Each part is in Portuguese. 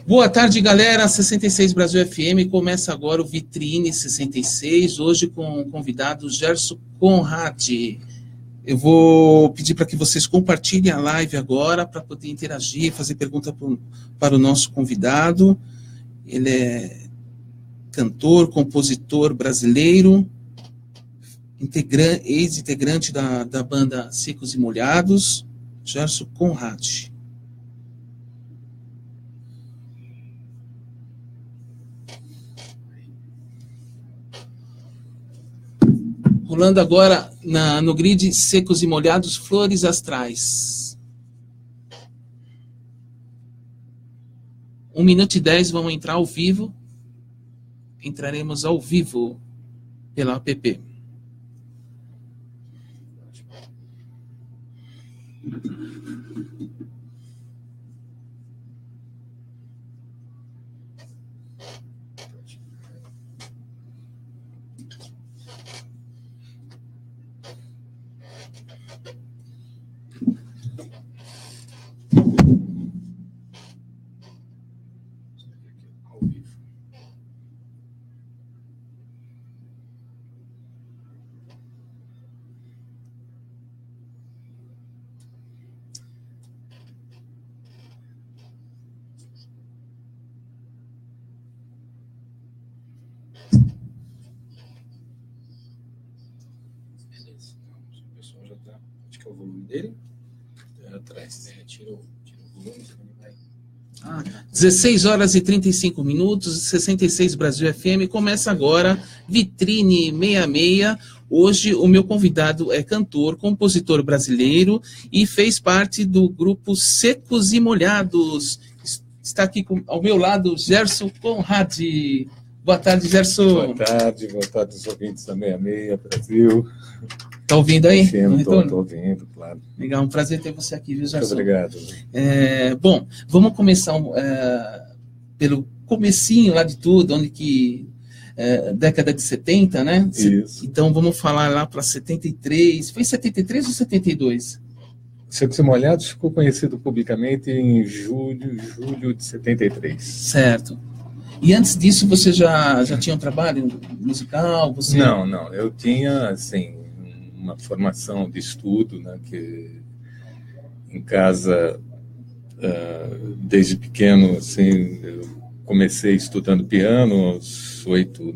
Boa tarde, galera. 66 Brasil FM. Começa agora o Vitrine 66, hoje com o convidado Gerson Conrad. Eu vou pedir para que vocês compartilhem a live agora para poder interagir, fazer pergunta para o nosso convidado. Ele é cantor, compositor brasileiro, ex-integrante da banda Secos e Molhados, Gerson Conrad. Rolando agora no grid Secos e Molhados, Flores Astrais. 1 minuto e 10, vamos entrar ao vivo. Entraremos ao vivo pela app. Acho que é o volume dele. Atrás. Tira o volume. 16 horas e 35 minutos, 66 Brasil FM. Começa agora Vitrine 66. Hoje o meu convidado é cantor, compositor brasileiro e fez parte do grupo Secos e Molhados. Está aqui ao meu lado Gerson Conrad. Boa tarde, Gerson. Boa tarde os ouvintes da 66 Brasil. Está ouvindo aí? Estou ouvindo, claro. Legal, um prazer ter você aqui, viu, Gerson? Muito obrigado. Bom, vamos começar pelo comecinho lá de tudo, onde que... década de 70, né? Isso. Então vamos falar lá para 73. Foi 73 ou 72? Secos e Molhados ficou conhecido publicamente em julho de 73. Certo. E antes disso você já tinha um trabalho musical? Não. Eu tinha, assim, uma formação de estudo, né, que em casa, desde pequeno, assim, eu comecei estudando piano aos 8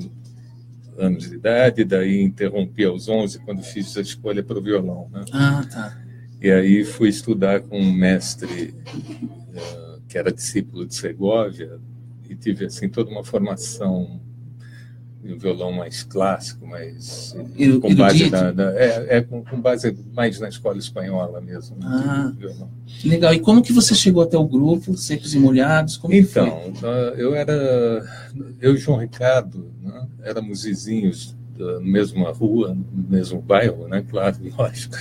anos de idade, daí interrompi aos 11, quando fiz a escolha para o violão, né? Ah, tá. E aí fui estudar com um mestre que era discípulo de Segovia, e tive, assim, toda uma formação em um violão mais clássico, mais com base com base mais na escola espanhola mesmo. Violão. Legal. E como que você chegou até o grupo Secos e Molhados? Então, eu e o João Ricardo, né, éramos vizinhos na mesma rua, no mesmo bairro, né? Claro, lógico.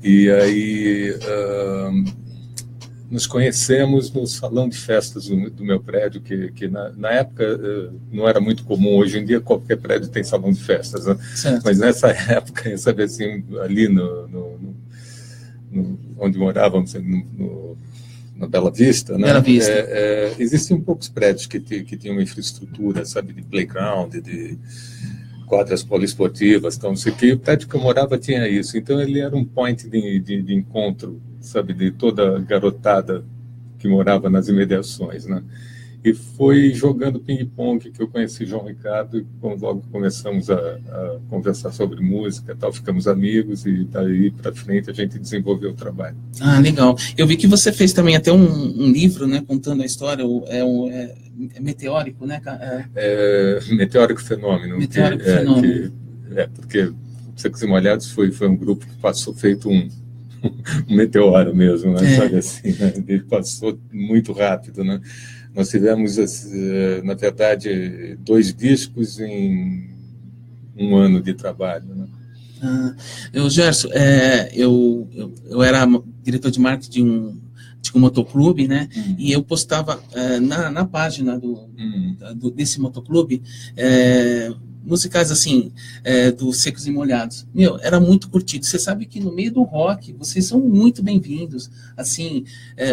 E aí nos conhecemos no salão de festas do meu prédio, que na época não era muito comum. Hoje em dia qualquer prédio tem salão de festas, né? Mas nessa época, sabe assim, ali onde morávamos, na Bela Vista, né? Bela Vista. Existiam poucos prédios que tinham infraestrutura, sabe, de playground, de quadras poliesportivas, então, não sei o que. O prédio que eu morava tinha isso. Então, ele era um point de encontro, sabe, de toda a garotada que morava nas imediações, né? E foi jogando ping-pong que eu conheci João Ricardo, e logo começamos a conversar sobre música e tal, ficamos amigos, e daí para frente a gente desenvolveu o trabalho. Ah, legal. Eu vi que você fez também até um livro, né, contando a história, é Meteórico, né? Meteórico Fenômeno. Meteórico Fenômeno. Porque Secos e Molhados foi um grupo que passou feito um meteoro mesmo, né? Sabe assim, né? Ele passou muito rápido, né? Nós tivemos, na verdade, 2 discos em 1 ano de trabalho, né? Gerson, eu era diretor de marketing tinha um motoclube, né? E eu postava na página desse motoclube musicais assim, dos Secos e Molhados. Meu, era muito curtido. Você sabe que no meio do rock, vocês são muito bem-vindos. Assim,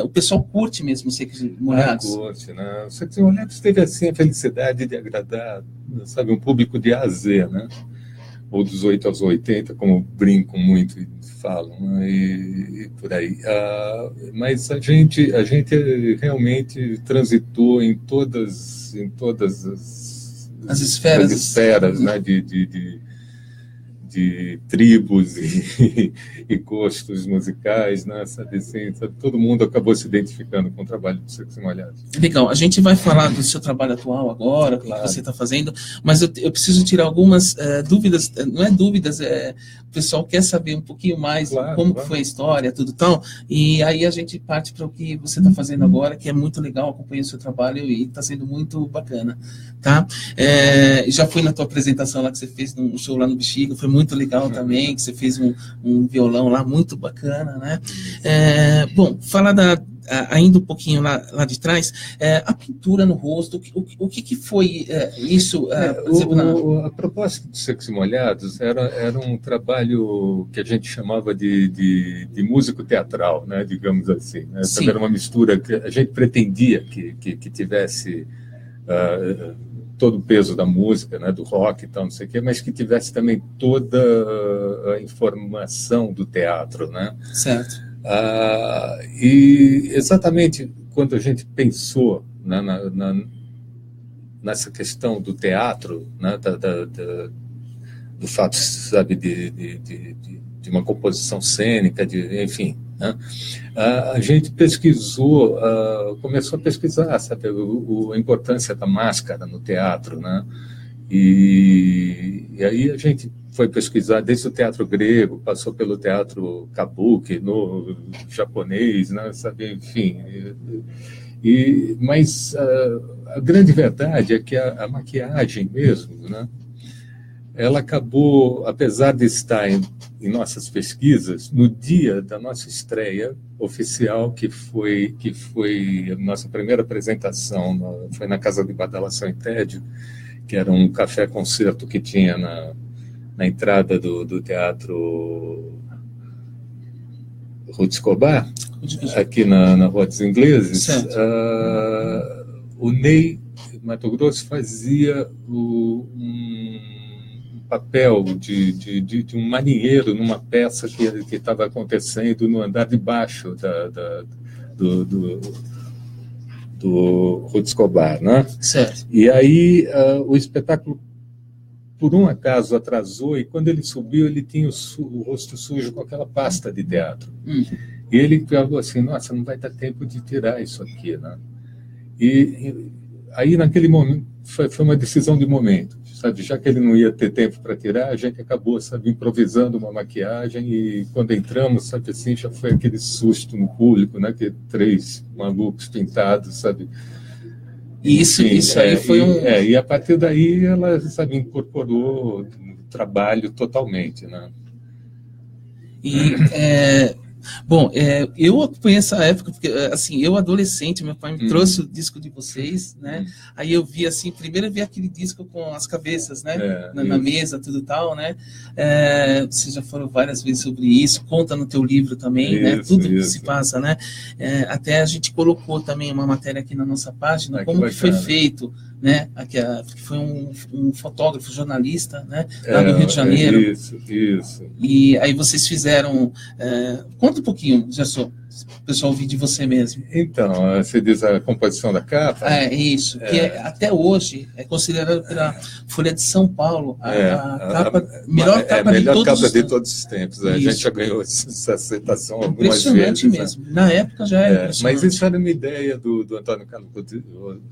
o pessoal curte mesmo os Secos e Molhados. Curte, né? Os Secos e Molhados teve, assim, a felicidade de agradar, sabe, um público de A a Z, né? Ou dos 8 aos 80, como brincam muito e falam, né? E por aí. Mas a gente realmente transitou em todas as esferas, né, de tribos e gostos musicais, né, sabe, assim, todo mundo acabou se identificando com o trabalho do Secos e Molhados. Legal, a gente vai falar do seu trabalho atual agora, claro, o que você está fazendo, mas eu preciso tirar algumas dúvidas, não é dúvidas, o pessoal quer saber um pouquinho mais como foi a história, tudo tal, e aí a gente parte para o que você está fazendo agora, que é muito legal, acompanhei o seu trabalho e está sendo muito bacana, tá? Já fui na tua apresentação lá que você fez no show lá no Bexiga, foi muito legal também, que você fez um violão lá muito bacana, né? Bom, falar ainda um pouquinho lá de trás, a pintura no rosto, o que foi isso? A proposta do Secos e Molhados era um trabalho que a gente chamava de músico teatral, né, digamos assim. Né? Era uma mistura que a gente pretendia que tivesse todo o peso da música, né, do rock e tal, não sei o quê, mas que tivesse também toda a informação do teatro, né? Certo. E exatamente quando a gente pensou nessa questão do teatro, né, do fato, sabe, de uma composição cênica, enfim, né, a gente pesquisou, começou a pesquisar, sabe, a importância da máscara no teatro, né? E aí a gente foi pesquisar desde o teatro grego, passou pelo teatro kabuki, no japonês, né, sabe, enfim. Mas a grande verdade é que a maquiagem mesmo, né, ela acabou, apesar de estar em nossas pesquisas, no dia da nossa estreia oficial, que foi a nossa primeira apresentação, foi na Casa de Badalação e Tédio, que era um café-concerto que tinha na entrada do Teatro Ruth Escobar, aqui na Rua dos Ingleses. O Ney Mato Grosso fazia um papel de um marinheiro numa peça que estava acontecendo no andar de baixo do Ruth Escobar, né? Certo. E aí o espetáculo, por um acaso, atrasou, e quando ele subiu, ele tinha o rosto sujo com aquela pasta de teatro. E ele falou assim, nossa, não vai dar tempo de tirar isso aqui, né? E aí, naquele momento, foi uma decisão de momento, sabe? Já que ele não ia ter tempo para tirar, a gente acabou, sabe, improvisando uma maquiagem, e quando entramos, sabe, assim, já foi aquele susto no público, né? Que 3 malucos pintados, sabe? Isso aí foi e a partir daí ela, sabe, incorporou o trabalho totalmente, né? Bom, eu acompanhei essa época, porque, assim, eu adolescente, meu pai me trouxe o disco de vocês, né? Aí eu vi, assim, primeiro eu vi aquele disco com as cabeças, né? Na mesa, tudo tal, né? Vocês já foram várias vezes sobre isso, conta no teu livro também, né? Tudo que se passa, né? Até a gente colocou também uma matéria aqui na nossa página, como que foi feito, né? Que foi um fotógrafo, jornalista, né? Lá do Rio de Janeiro. Isso. E aí vocês fizeram... Conta um pouquinho, Gerson, o pessoal ouvir de você mesmo. Então, você diz a composição da capa? Isso, que até hoje é considerado pela Folha de São Paulo melhor capa de todos os tempos. A gente já ganhou essa aceitação algumas vezes. Impressionante mesmo. Né? Na época já era impressionante. Mas isso era uma ideia do Antônio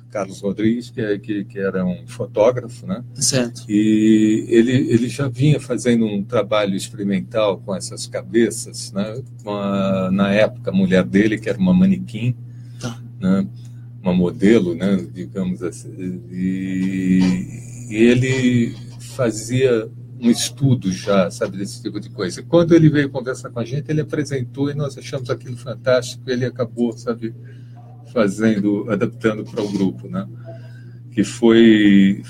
Carlos Rodrigues, que era um fotógrafo, né? Certo. E ele já vinha fazendo um trabalho experimental com essas cabeças, né? Na época, a mulher dele, que era uma manequim, né? Uma modelo, né? Digamos assim, e ele fazia um estudo já, sabe, desse tipo de coisa. Quando ele veio conversar com a gente, ele apresentou e nós achamos aquilo fantástico. Ele acabou, sabe, adaptando para o grupo, né? Que foi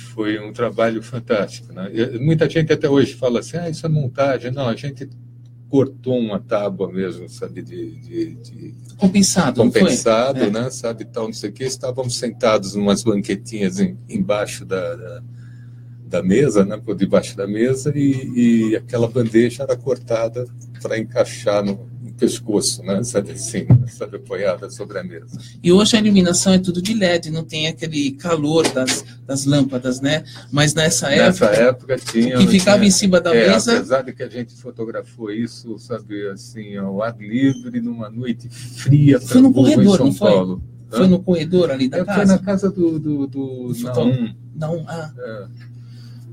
um trabalho fantástico, né? Muita gente até hoje fala assim, isso é montagem. Não, a gente cortou uma tábua mesmo, sabe, compensado, né, sabe, tal, não sei o que. Estávamos sentados em umas banquetinhas embaixo da mesa, né, por debaixo da mesa, e aquela bandeja era cortada para encaixar no pescoço, né, sabe, assim, sabe, apoiada sobre a mesa. E hoje a iluminação é tudo de LED, não tem aquele calor das lâmpadas, né? Mas nessa época tinha, que ficava em cima da mesa. Apesar de que a gente fotografou isso, sabe, assim, ao ar livre, numa noite fria. Foi no corredor, não foi? Paulo. Foi no corredor ali da casa? Foi na casa do Naum.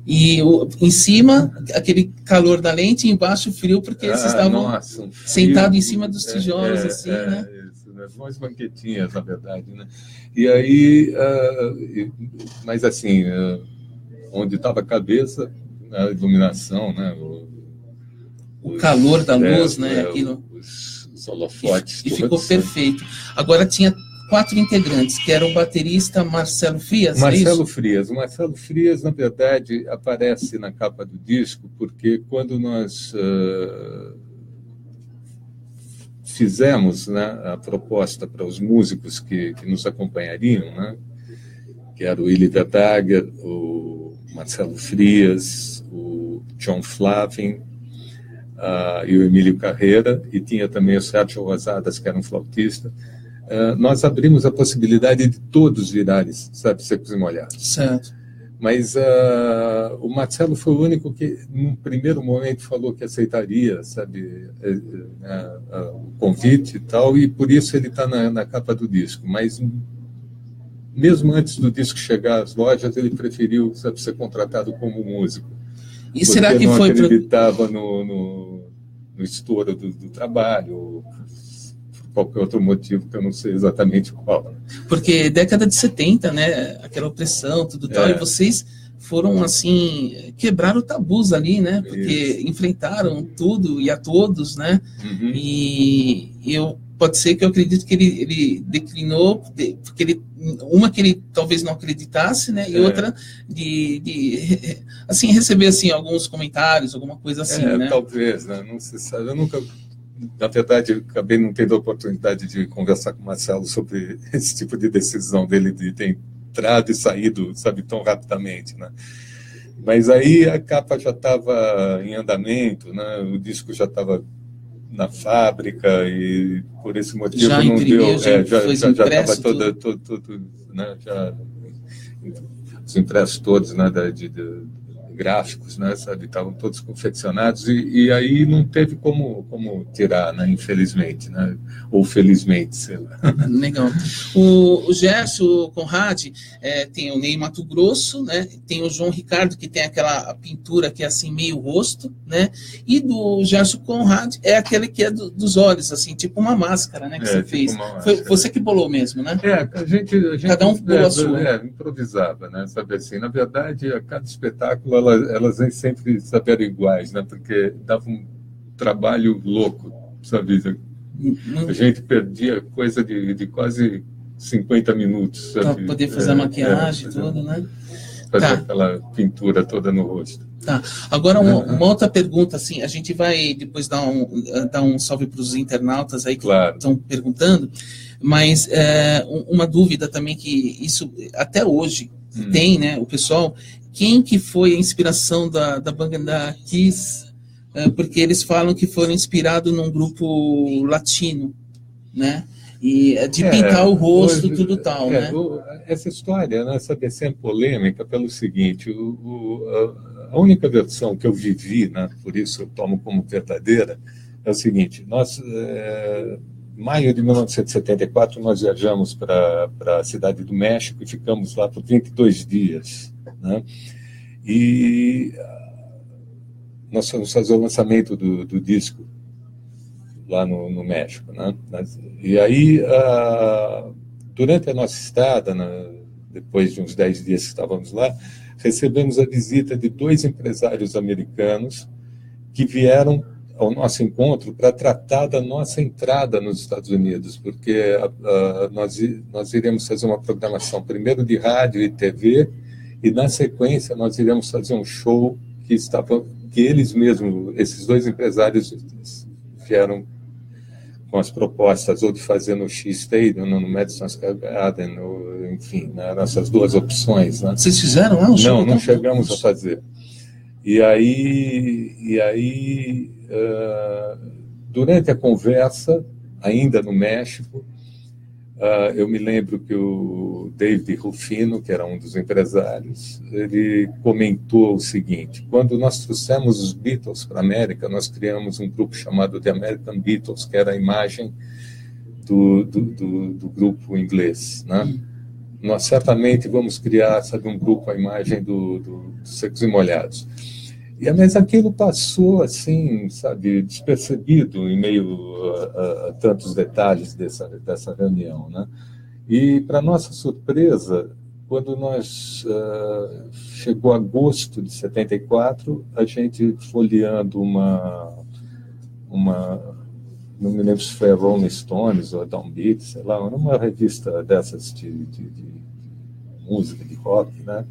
E em cima, aquele calor da lente, e embaixo frio, porque vocês estavam sentados em cima dos tijolos, né? Isso, né? Umas banquetinhas, na verdade, né? E aí, mas assim, onde estava a cabeça, a iluminação, né? O calor da luz, né? Aquilo. Os holofotes. E ficou perfeito. Agora tinha 4 integrantes, que era o baterista Marcelo Frias. Frias. O Marcelo Frias, na verdade, aparece na capa do disco, porque quando nós fizemos, né, a proposta para os músicos que nos acompanhariam, né, que era o Willy Verdager, o Marcelo Frias, o John Flavin, e o Emílio Carreira, e tinha também o Sérgio Rosadas, que era um flautista. Nós abrimos a possibilidade de todos virarem, sabe, secos e molhados. Certo. Mas o Marcelo foi o único que, num primeiro momento, falou que aceitaria, sabe, o convite e tal, e por isso ele está na capa do disco. Mas, mesmo antes do disco chegar às lojas, ele preferiu, sabe, ser contratado como músico. E será que não foi acreditava no estouro do trabalho, qualquer outro motivo que eu não sei exatamente qual. Porque década de 70, né, aquela opressão, tudo tal, e vocês foram, assim, quebraram tabus ali, né, porque enfrentaram tudo e a todos, né, e pode ser que eu acredito que ele declinou, porque uma que ele talvez não acreditasse, né, e outra de assim, receber, assim, alguns comentários, alguma coisa assim, né. Talvez, né, não se sabe, eu nunca... Na verdade, eu acabei não tendo a oportunidade de conversar com o Marcelo sobre esse tipo de decisão dele de ter entrado e saído, sabe, tão rapidamente, né? Mas aí a capa já estava em andamento, né? O disco já estava na fábrica e por esse motivo já não deu. Já estava todo, né? Já os impressos todos, né? Gráficos, né, sabe, estavam todos confeccionados e aí não teve como tirar, né, infelizmente, né, ou felizmente, sei lá. Legal. O Gerson Conrad tem o Ney Mato Grosso, né, tem o João Ricardo, que tem aquela pintura que é assim, meio rosto, né, e do Gerson Conrad é aquele que é dos olhos, assim, tipo uma máscara, né, que você fez. Foi você que bolou mesmo, né? A gente cada um bolou a sua. Improvisava, né, sabe assim, na verdade, a cada espetáculo elas nem sempre saberam iguais, né? Porque dava um trabalho louco, sabe? A gente perdia coisa de quase 50 minutos. Para poder fazer a maquiagem e tudo, né? Fazer aquela pintura toda no rosto. Tá. Agora, uma outra pergunta, assim, a gente vai depois dar um salve para os internautas aí que estão perguntando, mas uma dúvida também que isso, até hoje, tem, né, o pessoal... Quem que foi a inspiração da banda Kiss? Porque eles falam que foram inspirados num grupo latino, né? E de pintar o rosto, tudo tal, né? Essa história, né, sabe, é sempre polêmica pelo seguinte, a única versão que eu vivi, né, por isso eu tomo como verdadeira, é o seguinte, nós, maio de 1974, nós viajamos para a cidade do México e ficamos lá por 22 dias, né? E nós fomos fazer o lançamento do disco lá no México, né? E aí, durante a nossa estada depois de uns 10 dias que estávamos lá, recebemos a visita de 2 empresários americanos que vieram ao nosso encontro para tratar da nossa entrada nos Estados Unidos, porque nós iremos fazer uma programação primeiro de rádio e TV, e na sequência nós iremos fazer um show que eles mesmos, esses 2 empresários, vieram com as propostas ou de fazer no X-Stadium, no Madison Square Garden, enfim, nessas 2 opções. Né? Vocês fizeram lá um show? Não chegamos a fazer. E aí durante a conversa, ainda no México, eu me lembro que o David Rufino, que era um dos empresários, ele comentou o seguinte: quando nós trouxemos os Beatles para a América, nós criamos um grupo chamado The American Beatles, que era a imagem do grupo inglês, né? Nós certamente vamos criar, sabe, um grupo à imagem dos Secos e Molhados. Mas aquilo passou, assim, sabe, despercebido em meio a tantos detalhes dessa reunião, né? E, para nossa surpresa, quando chegou agosto de 74, a gente folheando não me lembro se foi a Rolling Stones ou a Downbeat, sei lá, uma revista dessas de música, de rock, né?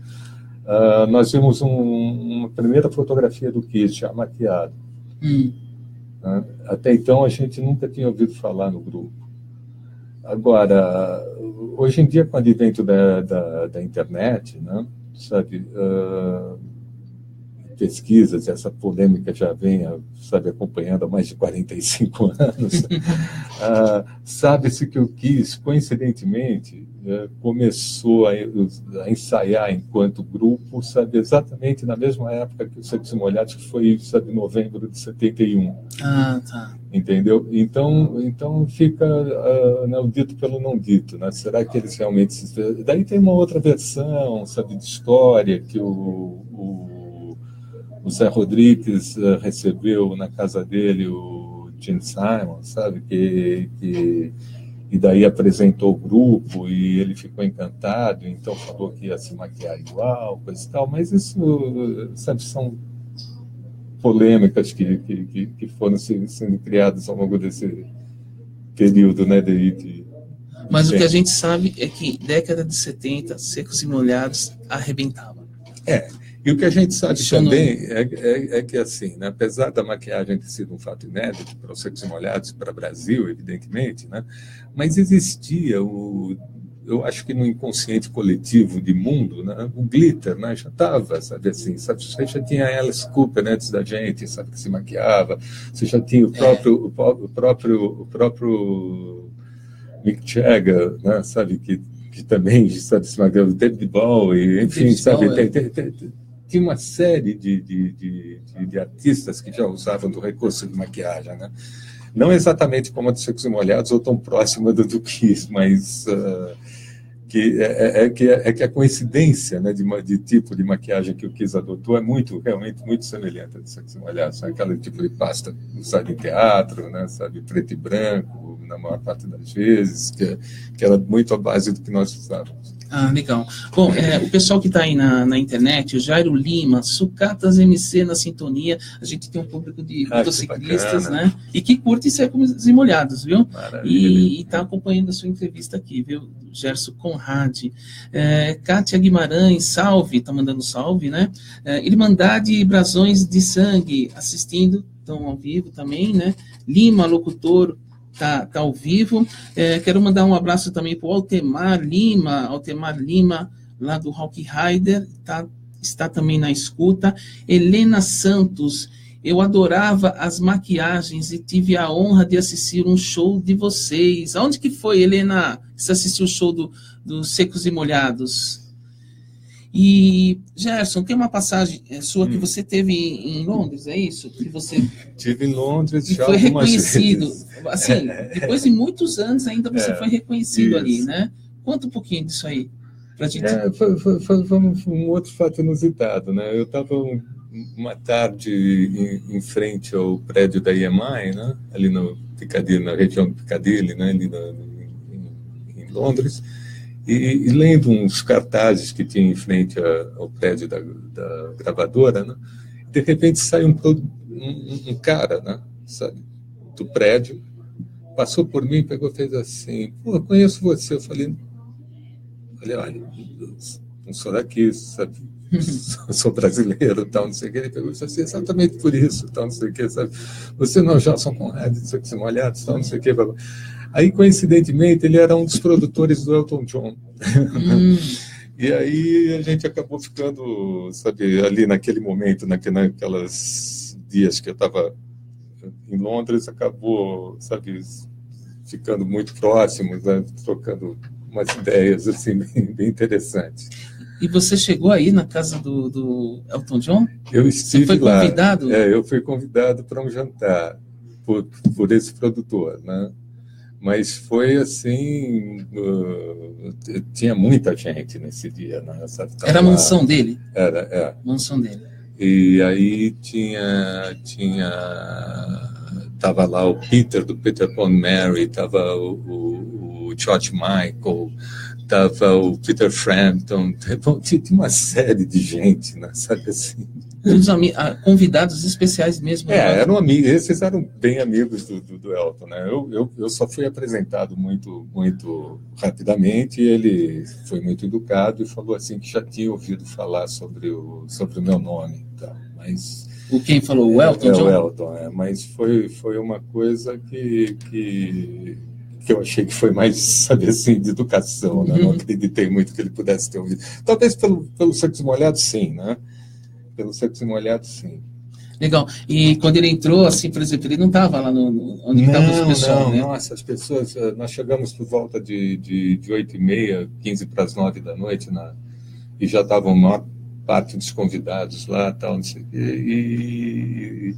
Nós vimos uma primeira fotografia do Kiss, já maquiado. Né? Até então, a gente nunca tinha ouvido falar no grupo. Agora, hoje em dia, com o advento da internet, né, sabe, pesquisas, essa polêmica já vem, sabe, acompanhando há mais de 45 anos, sabe-se que o Kiss, coincidentemente, começou a ensaiar enquanto grupo, sabe, exatamente na mesma época que o Secos e Molhados, que foi, sabe, novembro de 71. Tá. Entendeu? Então fica o dito pelo não dito, né? Será que eles realmente... Daí tem uma outra versão, sabe, de história, que o Zé Rodrigues recebeu na casa dele o Gene Simons, sabe, e daí apresentou o grupo e ele ficou encantado, então falou que ia se maquiar igual, coisa e tal, mas isso, sabe, são polêmicas que foram sendo criadas ao longo desse período, né, Mas o que a gente sabe é que década de 70, Secos e Molhados arrebentava. E o que a gente sabe também é que, assim, né, apesar da maquiagem ter sido um fato inédito para os Secos e Molhados, para o Brasil, evidentemente, né, mas existia eu acho que no inconsciente coletivo de mundo, né, o glitter, né, já estava, sabe, assim, sabe, você já tinha Alice Cooper antes da gente, sabe, que se maquiava, você já tinha o próprio Mick Jagger, né, sabe, que também, sabe, se maquiava, o David Bowie, enfim, sabe, tinha uma série de artistas que já usavam do recurso de maquiagem, né? Não exatamente como a de Secos e Molhados ou tão próxima do Kiss, mas que a coincidência, né, de tipo de maquiagem que o Kiss adotou é realmente muito semelhante a de Secos e Molhados, sabe? Aquele tipo de pasta usada em teatro, né, sabe, preto e branco, na maior parte das vezes, que era muito a base do que nós usávamos. Legal. Bom, o pessoal que está aí na internet, o Jairo Lima, Sucatas MC na sintonia, a gente tem um público de motociclistas, né? E que curte Secos e Molhados, viu? E está acompanhando a sua entrevista aqui, viu? Gerson Conrad. Kátia Guimarães, salve, está mandando salve, né? Irmandade Brasões de Sangue, assistindo, estão ao vivo também, né? Lima, locutor, Tá ao vivo. Quero mandar um abraço também para o Altemar Lima, lá do Rock Rider, está também na escuta. Helena Santos, eu adorava as maquiagens e tive a honra de assistir um show de vocês. Aonde que foi, Helena, que você assistiu o show do Secos e Molhados? E, Gerson, tem uma passagem sua que você teve em Londres, é isso? Que você tive em Londres, e foi reconhecido. Assim, depois de muitos anos ainda você foi reconhecido ali, né? Conta um pouquinho disso aí. Pra gente... Foi um outro fato inusitado, né? Eu estava uma tarde em frente ao prédio da EMI, né? Ali no Piccadilly, na região do Piccadilly, né? Ali em Londres. e lendo uns cartazes que tinha em frente ao prédio da gravadora, né? De repente sai um cara, né, sabe, do prédio, passou por mim, pegou e fez assim: pô, eu conheço você. Eu falei, olha, não sou daqui, sabe? Sou brasileiro, tal, não sei o que. Ele pegou e disse assim: exatamente por isso, tal, não sei o que, sabe? Você não é o Gelson Conrad, não sei o que, molhados, tal, não sei o que. Aí, coincidentemente, ele era um dos produtores do Elton John. E aí a gente acabou ficando, sabe, ali naquele momento, naquelas dias que eu estava em Londres, acabou, sabe, ficando muito próximos, né, trocando umas ideias assim bem interessantes. E você chegou aí na casa do Elton John? Eu estive você foi lá. Convidado? Eu fui convidado para um jantar por esse produtor, né? Mas foi assim, tinha muita gente nesse dia, né? Era a mansão dele? Era. Mansão dele. E aí tava lá o Peter, do Peter Paul and Mary, tava o George Michael, tava o Peter Frampton, tinha uma série de gente, né? Sabe assim? Convidados especiais mesmo. Eram amigos, esses eram bem amigos do Elton, né? Eu só fui apresentado muito, muito rapidamente, e ele foi muito educado e falou assim que já tinha ouvido falar sobre o meu nome, tá? Mas quem falou? O Elton John? O Elton, mas foi uma coisa que eu achei que foi mais, sabe assim, de educação, né? Não acreditei muito que ele pudesse ter ouvido. Talvez pelo Secos e Molhados, sim, né? Pelo Secos e Molhados, sim. Legal. E quando ele entrou, assim, por exemplo, ele não estava lá onde estava os pessoal, né? Nossa, as pessoas... Nós chegamos por volta de 8h30, 15 para as 9 da noite, e já estavam a maior parte dos convidados lá, tal, não sei o quê,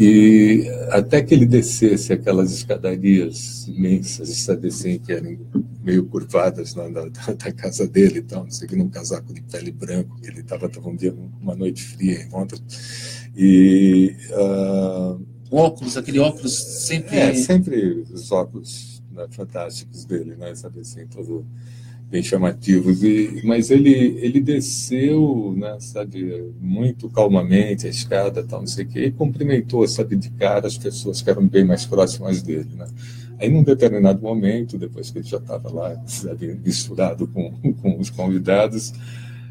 e até que ele descesse aquelas escadarias imensas, sabe assim, que eram meio curvadas lá da casa dele, tal, não sei o que, num casaco de pele branco, que ele estava um dia, uma noite fria em Londres, e óculos, aquele óculos sempre... sempre os óculos, né, fantásticos dele, né, sabe assim, todo bem chamativos, mas ele desceu, né, sabe, muito calmamente a escada, tal, não sei o quê, e cumprimentou, sabe, de cara as pessoas que eram bem mais próximas dele, né. Aí, num determinado momento, depois que ele já estava lá, sabe, misturado com os convidados,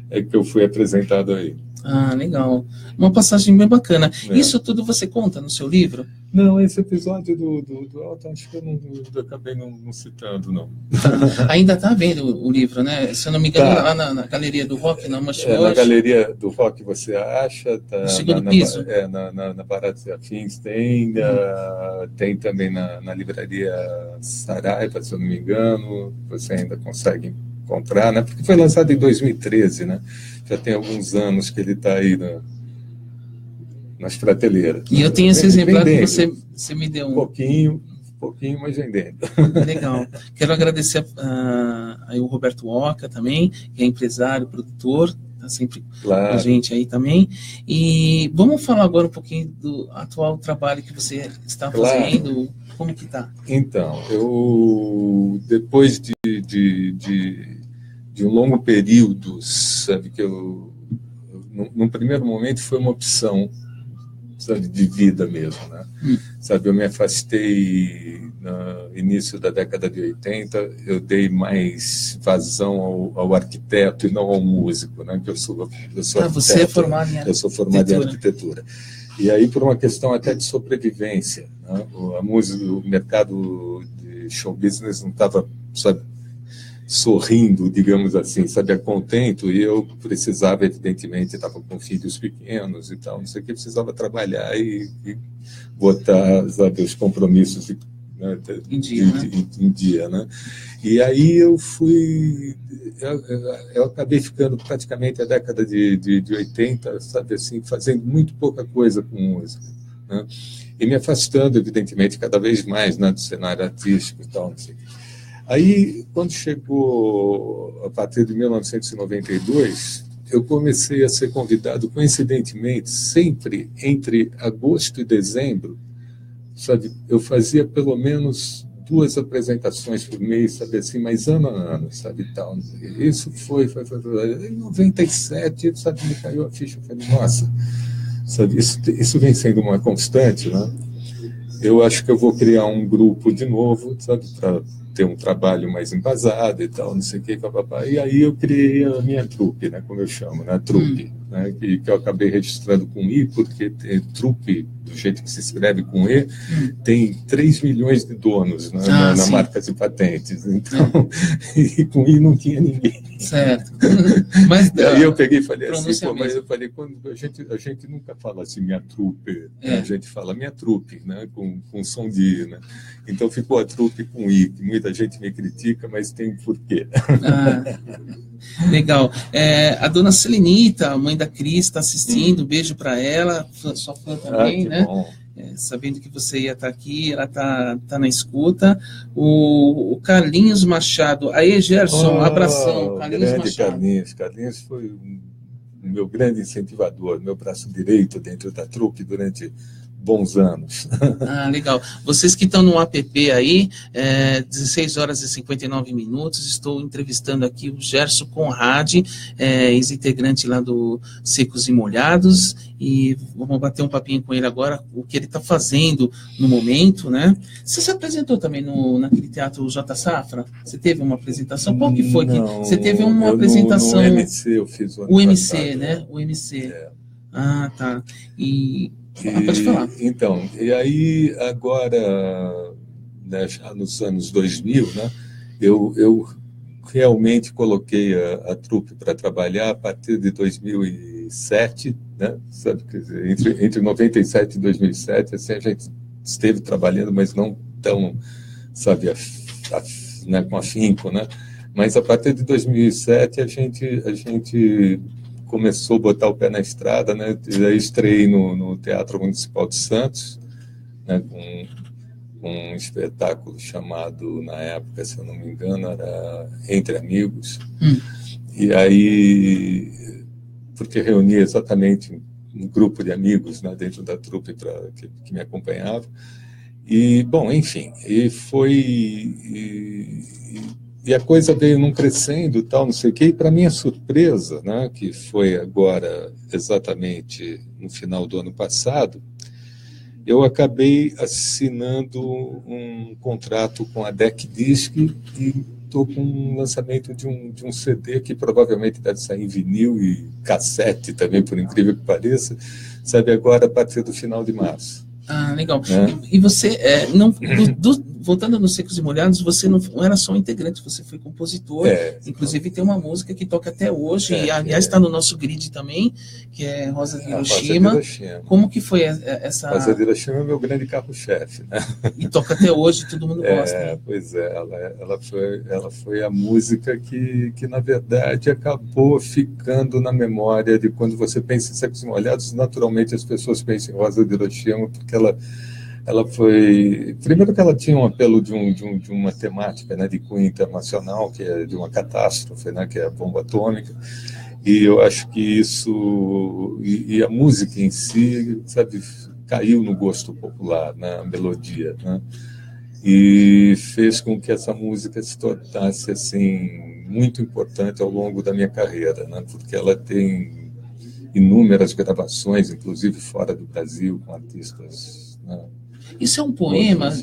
é que eu fui apresentado aí. Ah, legal. Uma passagem bem bacana. Isso tudo você conta no seu livro? Não, esse episódio do Elton, acho que eu acabei não citando, não. Ainda está vendo o livro, né? Se eu não me engano, lá na Galeria do Rock, na Mushmosh. Na Galeria do Rock você acha, tá, no segundo piso. Na Baratos e Afins tem, tem também na livraria Saraiva, se eu não me engano, você ainda consegue encontrar, né? Porque foi lançado em 2013, né? Já tem alguns anos que ele está aí nas prateleiras. E eu tenho esse exemplar que você me deu. Um pouquinho, mas vendendo. Legal. Quero agradecer aí o Roberto Oca também, que é empresário, produtor, está sempre com a gente aí também. E vamos falar agora um pouquinho do atual trabalho que você está fazendo. Como que está? Então, eu, depois de um longo período, sabe, que num primeiro momento foi uma opção, sabe, de vida mesmo, né? Sabe, eu me afastei no início da década de 80, eu dei mais vazão ao arquiteto e não ao músico, né? Que eu sou arquiteto, você é formado em arquitetura. Eu sou formado em arquitetura. E aí, por uma questão até de sobrevivência, né? A música, o mercado de show business não estava, sabe, sorrindo, digamos assim, sabe, contento, e eu precisava, evidentemente, estava com filhos pequenos e tal, não sei o que, precisava trabalhar e botar, sabe, os compromissos em dia, né? E aí eu acabei ficando praticamente a década de 80, sabe, assim, fazendo muito pouca coisa com música, né? E me afastando, evidentemente, cada vez mais, né, do cenário artístico e tal, não sei o que. Aí, quando chegou a partir de 1992, eu comecei a ser convidado, coincidentemente, sempre entre agosto e dezembro, sabe, eu fazia pelo menos 2 apresentações por mês, sabe assim, mas ano a ano, sabe, tal. Isso foi em 97, sabe, me caiu a ficha, eu falei, nossa, sabe, isso vem sendo uma constante, né? Eu acho que eu vou criar um grupo de novo, sabe, para ter um trabalho mais embasado e tal, não sei o que, papapá. E aí eu criei a minha trupe, né, como eu chamo, né, trupe, né, que eu acabei registrando com I, porque trupe, do jeito que se escreve com E, tem 3 milhões de donos, né, na marca de patentes. Então, e com I não tinha ninguém. Certo. Mas, aí eu peguei e falei assim, pô, mas mesmo. eu falei, quando a gente nunca fala assim, minha trupe, né? A gente fala minha trupe, né, com som de I, né? Então ficou a trupe com I, que muita gente me critica, mas tem um porquê. Legal. A dona Selenita, a mãe da Cris, está assistindo, beijo para ela, sua fã também, né? Bom. Sabendo que você ia estar aqui, ela tá na escuta. O Carlinhos Machado, aí Gerson, abração, Carlinhos Machado. Carlinhos foi o meu grande incentivador, meu braço direito dentro da trupe durante bons anos. Legal. Vocês que estão no app aí, 16 horas e 59 minutos, estou entrevistando aqui o Gerson Conrad, ex-integrante lá do Secos e Molhados, e vamos bater um papinho com ele agora, o que ele está fazendo no momento, né? Você se apresentou também naquele teatro J. Safra? Você teve uma apresentação? Qual que foi? Não, você teve uma apresentação... No MC eu fiz o ano O MC, passado, né? O MC. Tá. Pode falar. Então, e aí agora, né, já nos anos 2000, né, eu realmente coloquei a trupe para trabalhar a partir de 2007, né, sabe, quer dizer, entre 97 e 2007, assim, a gente esteve trabalhando, mas não tão, sabe, né, com afinco, né, mas a partir de 2007 a gente começou a botar o pé na estrada, né? Eu estreiei no Teatro Municipal de Santos, né? com um espetáculo chamado, na época, se eu não me engano, era Entre Amigos. E aí, porque reunia exatamente um grupo de amigos, né, dentro da trupe que me acompanhava. E, bom, enfim, e a coisa veio num crescendo, tal, não sei o quê, e para minha surpresa, né, que foi agora exatamente no final do ano passado, eu acabei assinando um contrato com a Deck Disc e estou com um lançamento de um CD que provavelmente deve sair em vinil e cassete também, por incrível que pareça, sabe, agora a partir do final de março. Legal. E você, voltando nos Secos e Molhados, você não era só um integrante, você foi compositor, inclusive tem uma música que toca até hoje, e aliás está no nosso grid também, que é Rosa de Hiroshima. Como que foi essa... Rosa de Hiroshima é o meu grande carro-chefe, né? E toca até hoje, todo mundo gosta. Pois é, ela foi a música que na verdade acabou ficando na memória de quando você pensa em Secos e Molhados, naturalmente as pessoas pensam em Rosa de Hiroshima, porque ela foi... Primeiro que ela tinha um apelo de uma temática, né, de cunho internacional, que é de uma catástrofe, né, que é a bomba atômica, e eu acho que isso... E a música em si, sabe, caiu no gosto popular, na melodia, né, e fez com que essa música se tornasse, assim, muito importante ao longo da minha carreira, né, porque ela tem inúmeras gravações, inclusive fora do Brasil, com artistas, né? Isso é um poema?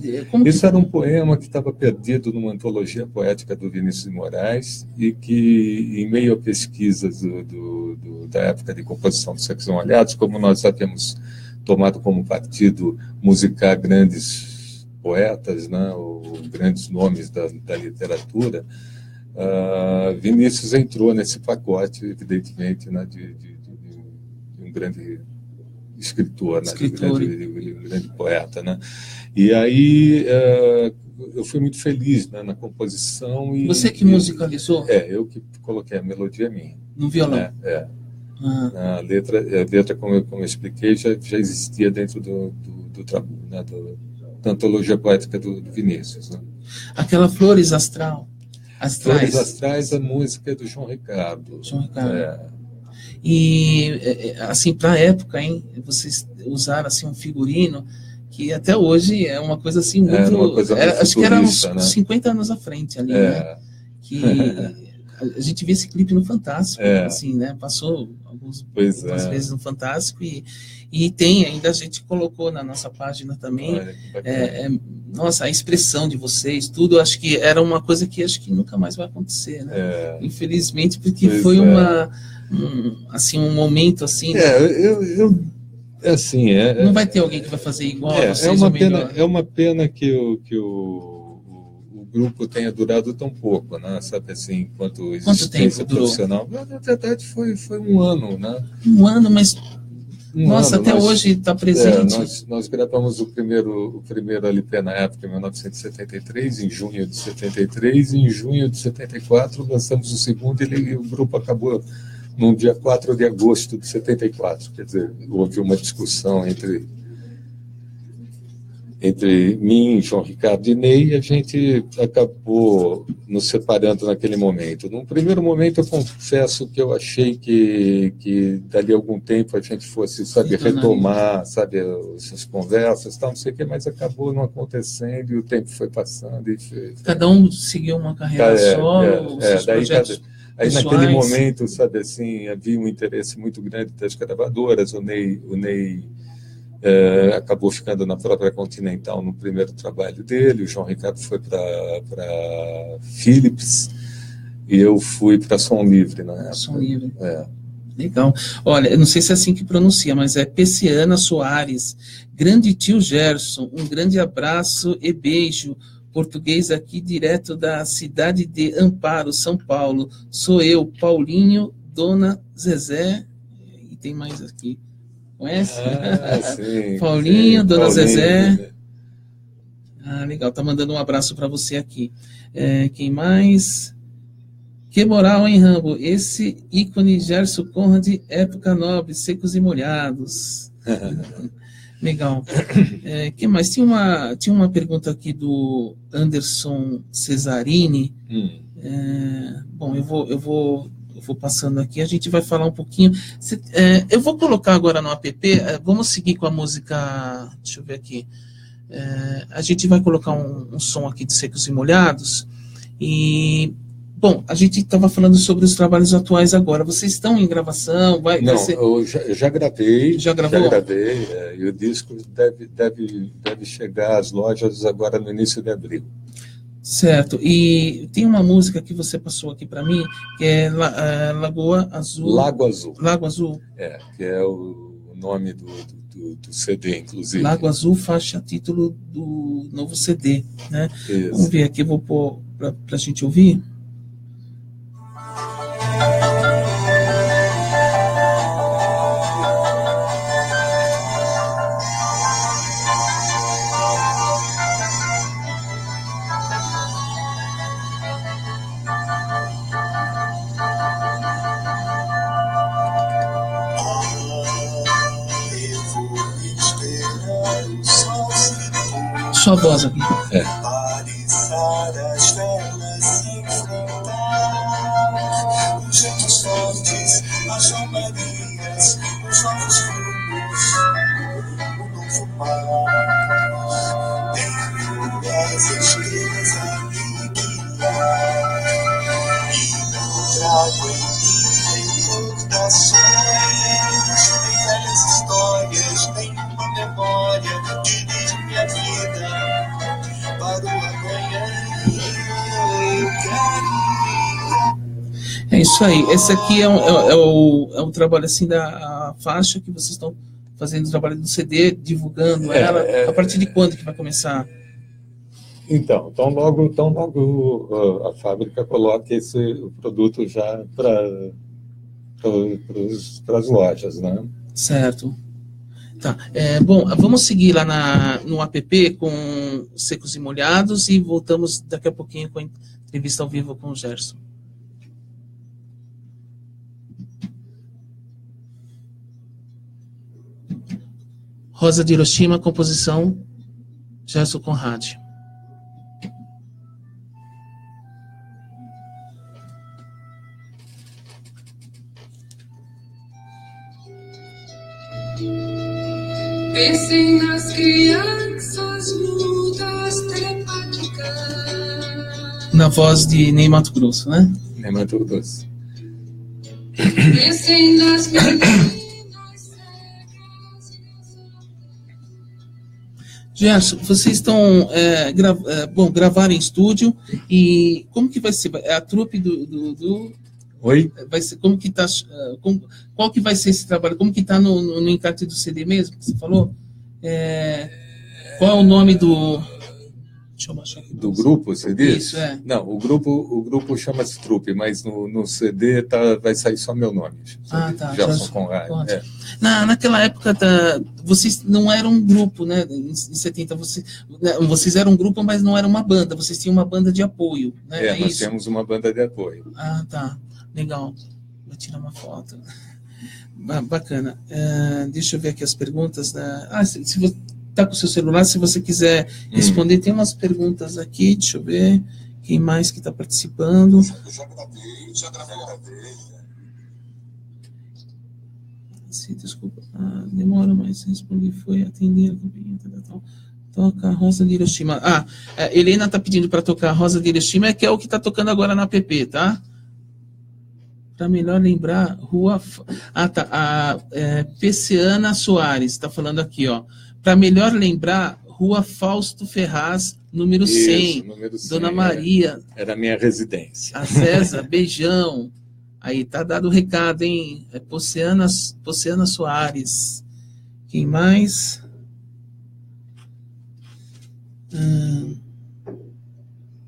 Isso era um poema que estava perdido numa antologia poética do Vinícius de Moraes e que, em meio a pesquisas da época de composição dos Secos e Molhados, como nós já temos tomado como partido musicar grandes poetas, né, ou grandes nomes da literatura, Vinícius entrou nesse pacote, evidentemente, né, de um grande escritor, né, de um grande poeta, né? E aí eu fui muito feliz, né, na composição. Você que musicalizou? Eu que coloquei a melodia minha. No violão? A letra, como eu expliquei, já existia dentro né, da antologia poética do Vinícius. Né? Aquela Flores Astrais. Flores Astrais, a música é do João Ricardo. E, assim, para a época, hein, vocês usaram assim, um figurino que até hoje é uma coisa assim muito... Uma coisa acho que era uns né? 50 anos à frente ali, né? Que a gente via esse clipe no Fantástico, assim, né? Passou algumas vezes no Fantástico e tem ainda, a gente colocou na nossa página também. Nossa, a expressão de vocês, tudo, acho que era uma coisa que acho que nunca mais vai acontecer, né? Infelizmente, porque foi um momento assim... assim, não vai ter alguém que vai fazer igual a vocês. É uma pena que o grupo tenha durado tão pouco, né? Sabe assim, quanto existência profissional. Na verdade, foi um ano, né? Um ano, mas até hoje está presente. Nós gravamos o primeiro LP na época, em 1973, em junho de 73, e em junho de 74 lançamos o segundo e o grupo acabou no dia 4 de agosto de 74. Quer dizer, houve uma discussão entre mim, João Ricardo e Ney, e a gente acabou nos separando naquele momento. Num primeiro momento, eu confesso que eu achei que dali a algum tempo a gente fosse, sabe, retomar, sabe, essas conversas, tal, não sei o quê, mas acabou não acontecendo e o tempo foi passando. Cada um seguiu uma carreira solo, seus projetos Aí naquele momento, sabe assim, havia um interesse muito grande das gravadoras. O Ney acabou ficando na própria Continental no primeiro trabalho dele, o João Ricardo foi para Philips e eu fui para Som Livre na época. Som Livre. Legal. Olha, eu não sei se é assim que pronuncia, mas é Peciana Soares. Grande tio Gerson, um grande abraço e beijo. Português aqui direto da cidade de Amparo, São Paulo. Sou eu, Paulinho, Dona Zezé, e tem mais aqui. Conhece? Sim, Paulinho, sim, Dona Paulinho, Zezé. Legal, tá mandando um abraço para você aqui. Quem mais? Que moral, hein, Rambo? Esse ícone Gerson Conrad, época nobre, secos e molhados. Legal. Que mais? Tinha uma pergunta aqui do Anderson Cesarini. Bom, eu vou passando aqui, a gente vai falar um pouquinho. Eu vou colocar agora no app, vamos seguir com a música, deixa eu ver aqui. A gente vai colocar um som aqui de Secos e Molhados. E, bom, a gente estava falando sobre os trabalhos atuais agora. Vocês estão em gravação? Eu já gravei. Já gravou? Já gravei, e o disco deve chegar às lojas agora no início de abril. Certo. E tem uma música que você passou aqui para mim, que é Lagoa Azul. Lago Azul. Lago Azul. Que é o nome do CD, inclusive. Lago Azul, faixa título do novo CD, né? Isso. Vamos ver aqui, eu vou pôr para a gente ouvir. Sua voz aqui. As velas enfrentar os ventos fortes, as chamadinhas, os novos rumos, o novo mar. Tenho as estrelas a me guiar e não trago em mim recordações, nem velhas histórias, nem uma memória que diz minha vida para o amanhã. Eu quero. É isso aí. Esse aqui é o trabalho assim da faixa que vocês estão fazendo o trabalho do CD, divulgando ela. A partir de quando que vai começar? Então logo a fábrica coloca o produto já para as lojas, né? Certo. Tá. Bom, vamos seguir lá no app com Secos e Molhados e voltamos daqui a pouquinho com a entrevista ao vivo com o Gerson. Rosa de Hiroshima, composição Gerson Conrad. Pensem nas crianças Na voz de Ney Matogrosso, né? Ney Matogrosso. Gerson, vocês estão gravaram em estúdio, e como que vai ser? É a trupe do Oi? Vai ser, como que tá, qual que vai ser esse trabalho? Como que está no encarte do CD mesmo, que você falou? Qual é o nome do... Deixa eu baixar aqui. Do grupo, você diz? Isso, é. Não, o grupo chama-se Trupe, mas no CD vai sair só meu nome. Tá. Gerson Conrad. É. Naquela época, vocês não eram um grupo, né? Em 70, vocês eram um grupo, mas não era uma banda. Vocês tinham uma banda de apoio, né? Nós temos uma banda de apoio. Tá. Legal. Vou tirar uma foto. Bacana. Deixa eu ver aqui as perguntas. Se você está com o seu celular, se você quiser responder, tem umas perguntas aqui, deixa eu ver. Quem mais que está participando? Já gravei. Desculpa. Demora, mas respondi, foi atender a campainha. Toca a Rosa de Hiroshima. Helena está pedindo para tocar a Rosa de Hiroshima, que é o que está tocando agora na PP, tá? Para melhor lembrar, Rua... Peciana Soares está falando aqui, ó. Para melhor lembrar, Rua Fausto Ferraz, número 100. Número 100, Dona Maria. Era a minha residência. A César, beijão. Aí, tá dado o recado, hein? Pociana Soares. Quem mais?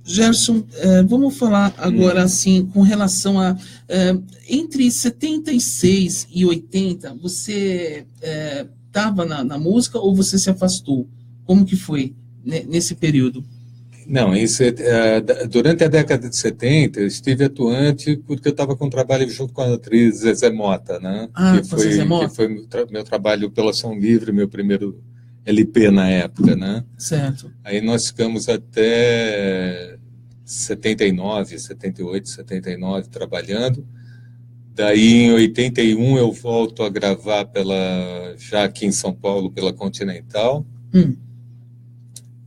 Gerson, vamos falar agora, assim, com relação a... entre 76 e 80, você estava na música ou você se afastou? Como que foi nesse período? Não, durante a década de 70, eu estive atuante porque eu estava com um trabalho junto com a atriz Zezé Mota, né? Que foi meu trabalho pela Som Livre, meu primeiro LP na época, né? Certo. Aí nós ficamos até 78, 79 trabalhando. Daí, em 81, eu volto a gravar já aqui em São Paulo, pela Continental.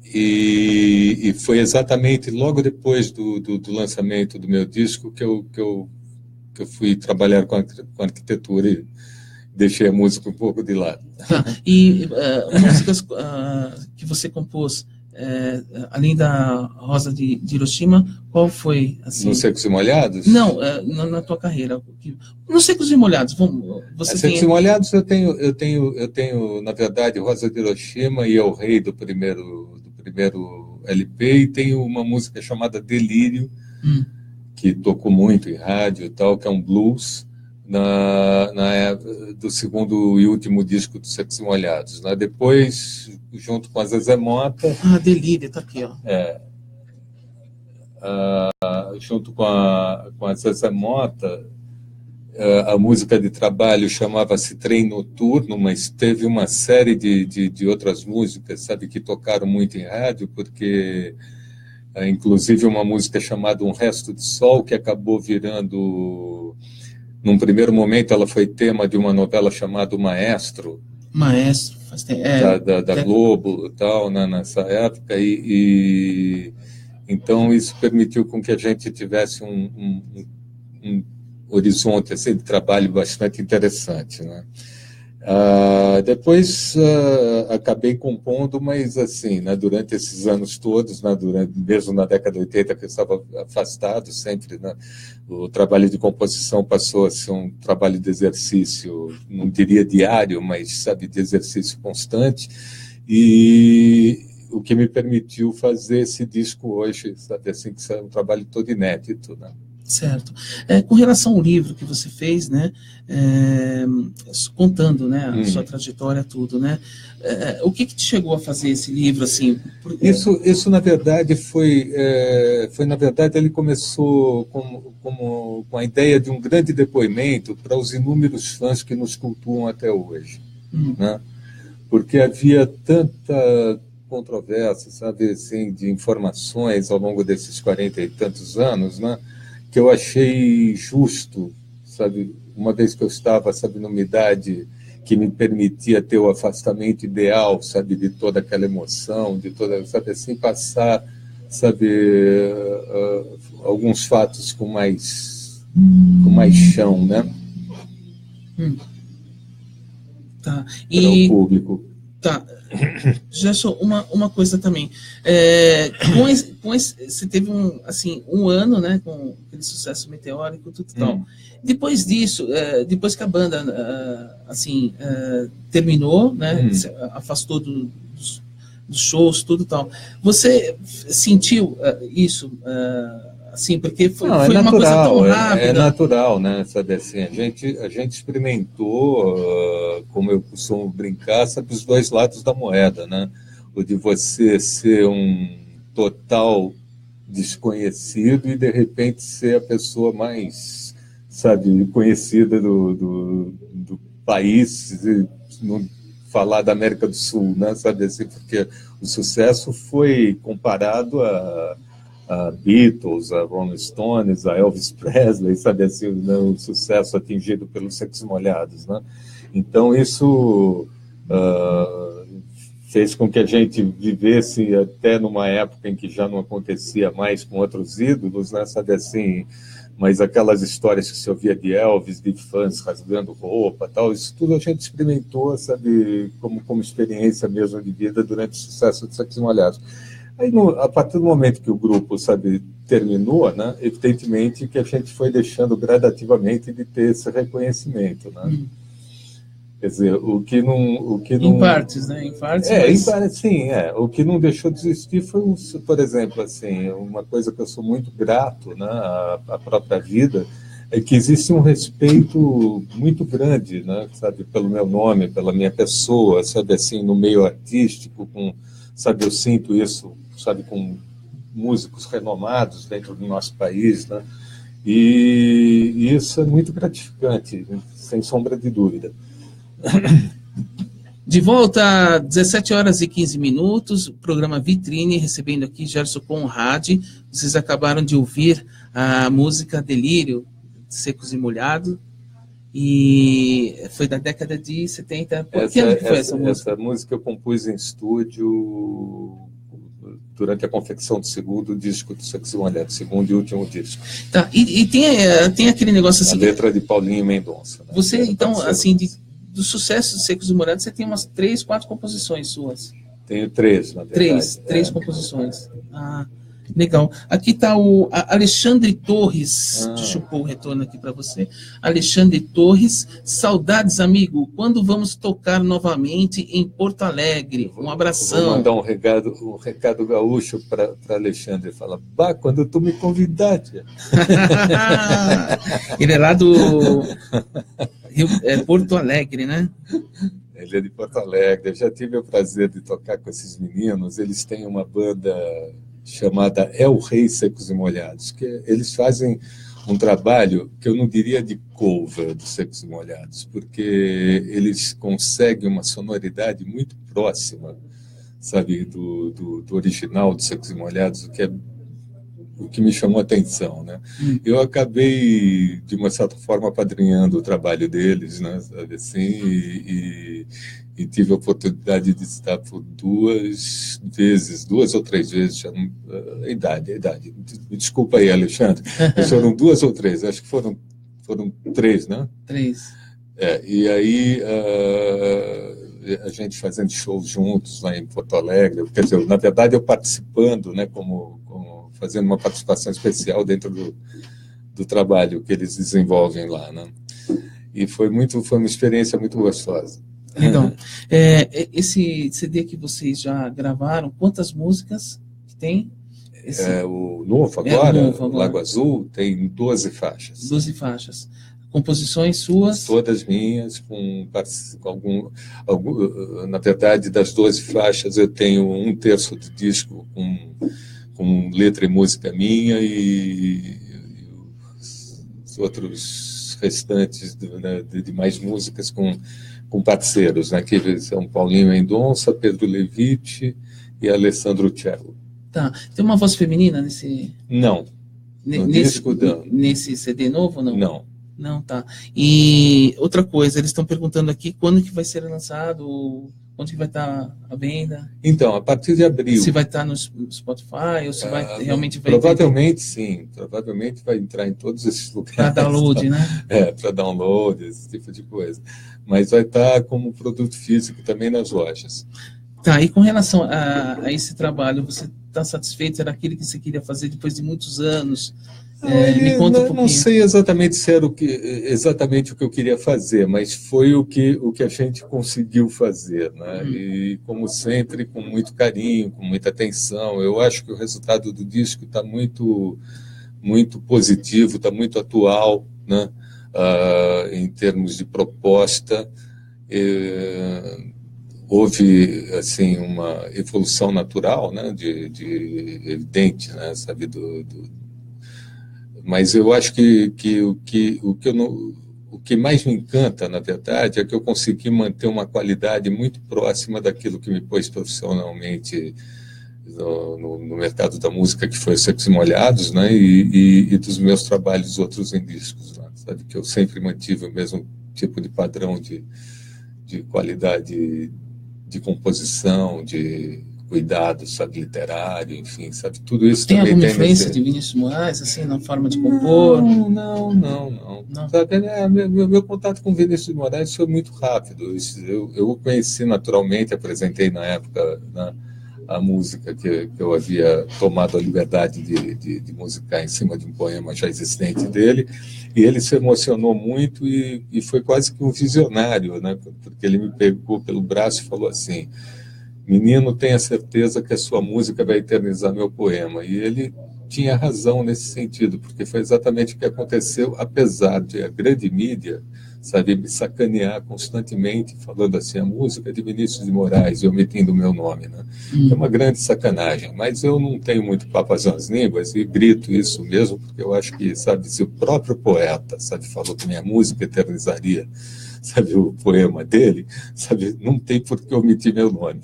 E foi exatamente logo depois do lançamento do meu disco que eu fui trabalhar com arquitetura e deixei a música um pouco de lado. E músicas que você compôs, além da Rosa de Hiroshima, qual foi? Assim? Nos Secos e Molhados? Não, na tua carreira. Nos Secos e Molhados, Secos e Molhados eu tenho, na verdade, Rosa de Hiroshima e El Rei do primeiro LP, e tenho uma música chamada Delírio, que tocou muito em rádio e tal, que é um blues, do segundo e último disco do Secos e Molhados. Né? Depois, junto com a Zezé Mota... Delírio, tá aqui, ó. Junto com a Zezé Mota, a música de trabalho chamava-se Trem Noturno, mas teve uma série de outras músicas, sabe, que tocaram muito em rádio, porque inclusive uma música chamada Um Resto de Sol, que acabou virando, num primeiro momento ela foi tema de uma novela chamada O Maestro, da Globo e tal, nessa época, e então isso permitiu com que a gente tivesse um horizonte assim, de trabalho bastante interessante, né? Depois acabei compondo, mas assim, né, durante esses anos todos, né, mesmo na década de 80, que eu estava afastado sempre, né, o trabalho de composição passou a ser um trabalho de exercício, não diria diário, mas, sabe, de exercício constante, e o que me permitiu fazer esse disco hoje, sabe, assim, que é um trabalho todo inédito, né? Certo. Com relação ao livro que você fez, né, contando, né, a sua trajetória, tudo, né, o que te chegou a fazer esse livro, assim? Isso na verdade na verdade, ele começou com a ideia de um grande depoimento para os inúmeros fãs que nos cultuam até hoje, né? Porque havia tanta controvérsia, sabe, assim, de informações ao longo desses 40 e tantos anos, né, que eu achei justo, sabe, uma vez que eu estava, sabe, numa idade que me permitia ter o afastamento ideal, sabe, de toda aquela emoção, de toda, sabe, assim, passar, sabe, alguns fatos com mais chão, né? Tá. Para o público. Tá. Gerson, uma coisa também. Você teve um ano, né, com aquele sucesso meteórico, tudo tal. Depois disso, depois que a banda terminou, né, se afastou dos shows, tudo tal, você sentiu isso? Assim, porque foi natural, uma coisa tão rápida. É natural, né? Sabe assim, a gente experimentou, como eu costumo brincar, sabe, os dois lados da moeda, né? O de você ser um total desconhecido e, de repente, ser a pessoa mais, sabe, conhecida do país, não falar da América do Sul, né? Sabe assim, porque o sucesso foi comparado a Beatles, a Rolling Stones, a Elvis Presley, sabe assim, né, o sucesso atingido pelos Secos e Molhados, né? Então isso fez com que a gente vivesse até numa época em que já não acontecia mais com outros ídolos, né? Sabe assim, mas aquelas histórias que se ouvia de Elvis, de fãs rasgando roupa, tal, isso tudo a gente experimentou, sabe, como experiência mesmo de vida durante o sucesso de Secos e Molhados. Aí, a partir do momento que o grupo, sabe, terminou, né, evidentemente que a gente foi deixando gradativamente de ter esse reconhecimento, né? Quer dizer, o que não... Em partes, né? Em partes, sim, o que não deixou de existir foi, por exemplo, assim, uma coisa que eu sou muito grato, né, à própria vida, é que existe um respeito muito grande, né, sabe, pelo meu nome, pela minha pessoa, sabe, assim, no meio artístico, sabe, eu sinto isso, sabe, com músicos renomados dentro do nosso país, né? E isso é muito gratificante, sem sombra de dúvida. De volta, 17h15, o programa Vitrine, recebendo aqui Gerson Conrad. Vocês acabaram de ouvir a música Delírio, Secos e Molhados, e foi da década de 70. Que ano que foi essa música? Essa música eu compus em estúdio durante a confecção do segundo disco do Secos e Molhados, segundo e último disco. Tá, e tem aquele negócio assim... A letra de Paulinho Mendonça. Né? Você, então, assim, do sucesso do Secos e Molhados, você tem umas 3, 4 composições suas. Tenho 3, na verdade. 3 composições. Ah, legal. Aqui está o Alexandre Torres. Deixa eu pôr o retorno aqui para você. Alexandre Torres, saudades, amigo. Quando vamos tocar novamente em Porto Alegre? Um abração. Vou mandar um recado gaúcho para Alexandre. Fala, bah, quando tu me convidar, tia. Ele é lá do Porto Alegre, né? Ele é de Porto Alegre. Eu já tive o prazer de tocar com esses meninos. Eles têm uma banda chamada El Rei Secos e Molhados, que eles fazem um trabalho que eu não diria de cover dos Secos e Molhados, porque eles conseguem uma sonoridade muito próxima, sabe, do original dos Secos e Molhados, o que me chamou a atenção, né? Eu acabei, de uma certa forma, apadrinhando o trabalho deles, né, sabe, assim, e tive a oportunidade de estar por 2 ou 3 vezes, já não, a idade. Me desculpa aí, Alexandre, foram 2 ou 3, acho que foram 3, né? 3. E aí a gente fazendo shows juntos lá em Porto Alegre, quer dizer, na verdade eu participando, né, fazendo uma participação especial dentro do trabalho que eles desenvolvem lá, né? E foi uma experiência muito gostosa. Então, esse CD que vocês já gravaram, quantas músicas que tem? O novo agora, Lago Azul, tem 12 faixas. 12 faixas. Composições suas? Todas minhas, na verdade, das 12 faixas eu tenho 1/3 do disco com letra e música minha e os outros restantes de mais músicas com parceiros, né, que são Paulinho Mendonça, Pedro Levite e Alessandro Cello. Tá. Tem uma voz feminina nesse... Não. Nesse CD novo, não? Não. Não, tá. E outra coisa, eles estão perguntando aqui quando que vai ser lançado Onde que vai estar a venda? Então, a partir de abril. Se vai estar no Spotify ou se realmente vai... Provavelmente sim, provavelmente vai entrar em todos esses lugares. Para download, né? Para download, esse tipo de coisa. Mas vai estar como produto físico também nas lojas. Tá, e com relação a esse trabalho, você está satisfeito? Era aquilo que você queria fazer depois de muitos anos? Me conta um pouquinho. Não sei exatamente se era exatamente o que eu queria fazer, mas foi o que a gente conseguiu fazer, né? E, como sempre, com muito carinho, com muita atenção. Eu acho que o resultado do disco está muito, muito positivo, está muito atual, né? Em termos de proposta. Houve, assim, uma evolução natural, né? de evidente, né? Sabe, mas eu acho que o que mais me encanta, na verdade, é que eu consegui manter uma qualidade muito próxima daquilo que me pôs profissionalmente no mercado da música, que foi Secos e Molhados, né? E dos meus trabalhos outros em discos, né? Sabe, que eu sempre mantive o mesmo tipo de padrão de qualidade de composição, de cuidado, sabe, literário, enfim, sabe, tudo isso tem também alguma influência de Vinícius de Moraes, assim, na forma de compor? Não. Sabe, meu contato com Vinícius de Moraes foi muito rápido. Eu o conheci naturalmente, apresentei na época, né, a música que eu havia tomado a liberdade de musicar em cima de um poema já existente dele, e ele se emocionou muito e foi quase que um visionário, né, porque ele me pegou pelo braço e falou assim: menino, tenha certeza que a sua música vai eternizar meu poema. E ele tinha razão nesse sentido, porque foi exatamente o que aconteceu, apesar de a grande mídia, sabe, me sacanear constantemente, falando assim, a música de Vinícius de Moraes, e omitindo o meu nome, né? É uma grande sacanagem, mas eu não tenho muito papas nas línguas e grito isso mesmo, porque eu acho que, sabe, se o próprio poeta, sabe, falou que minha música eternizaria, sabe, o poema dele, sabe, não tem por que omitir meu nome.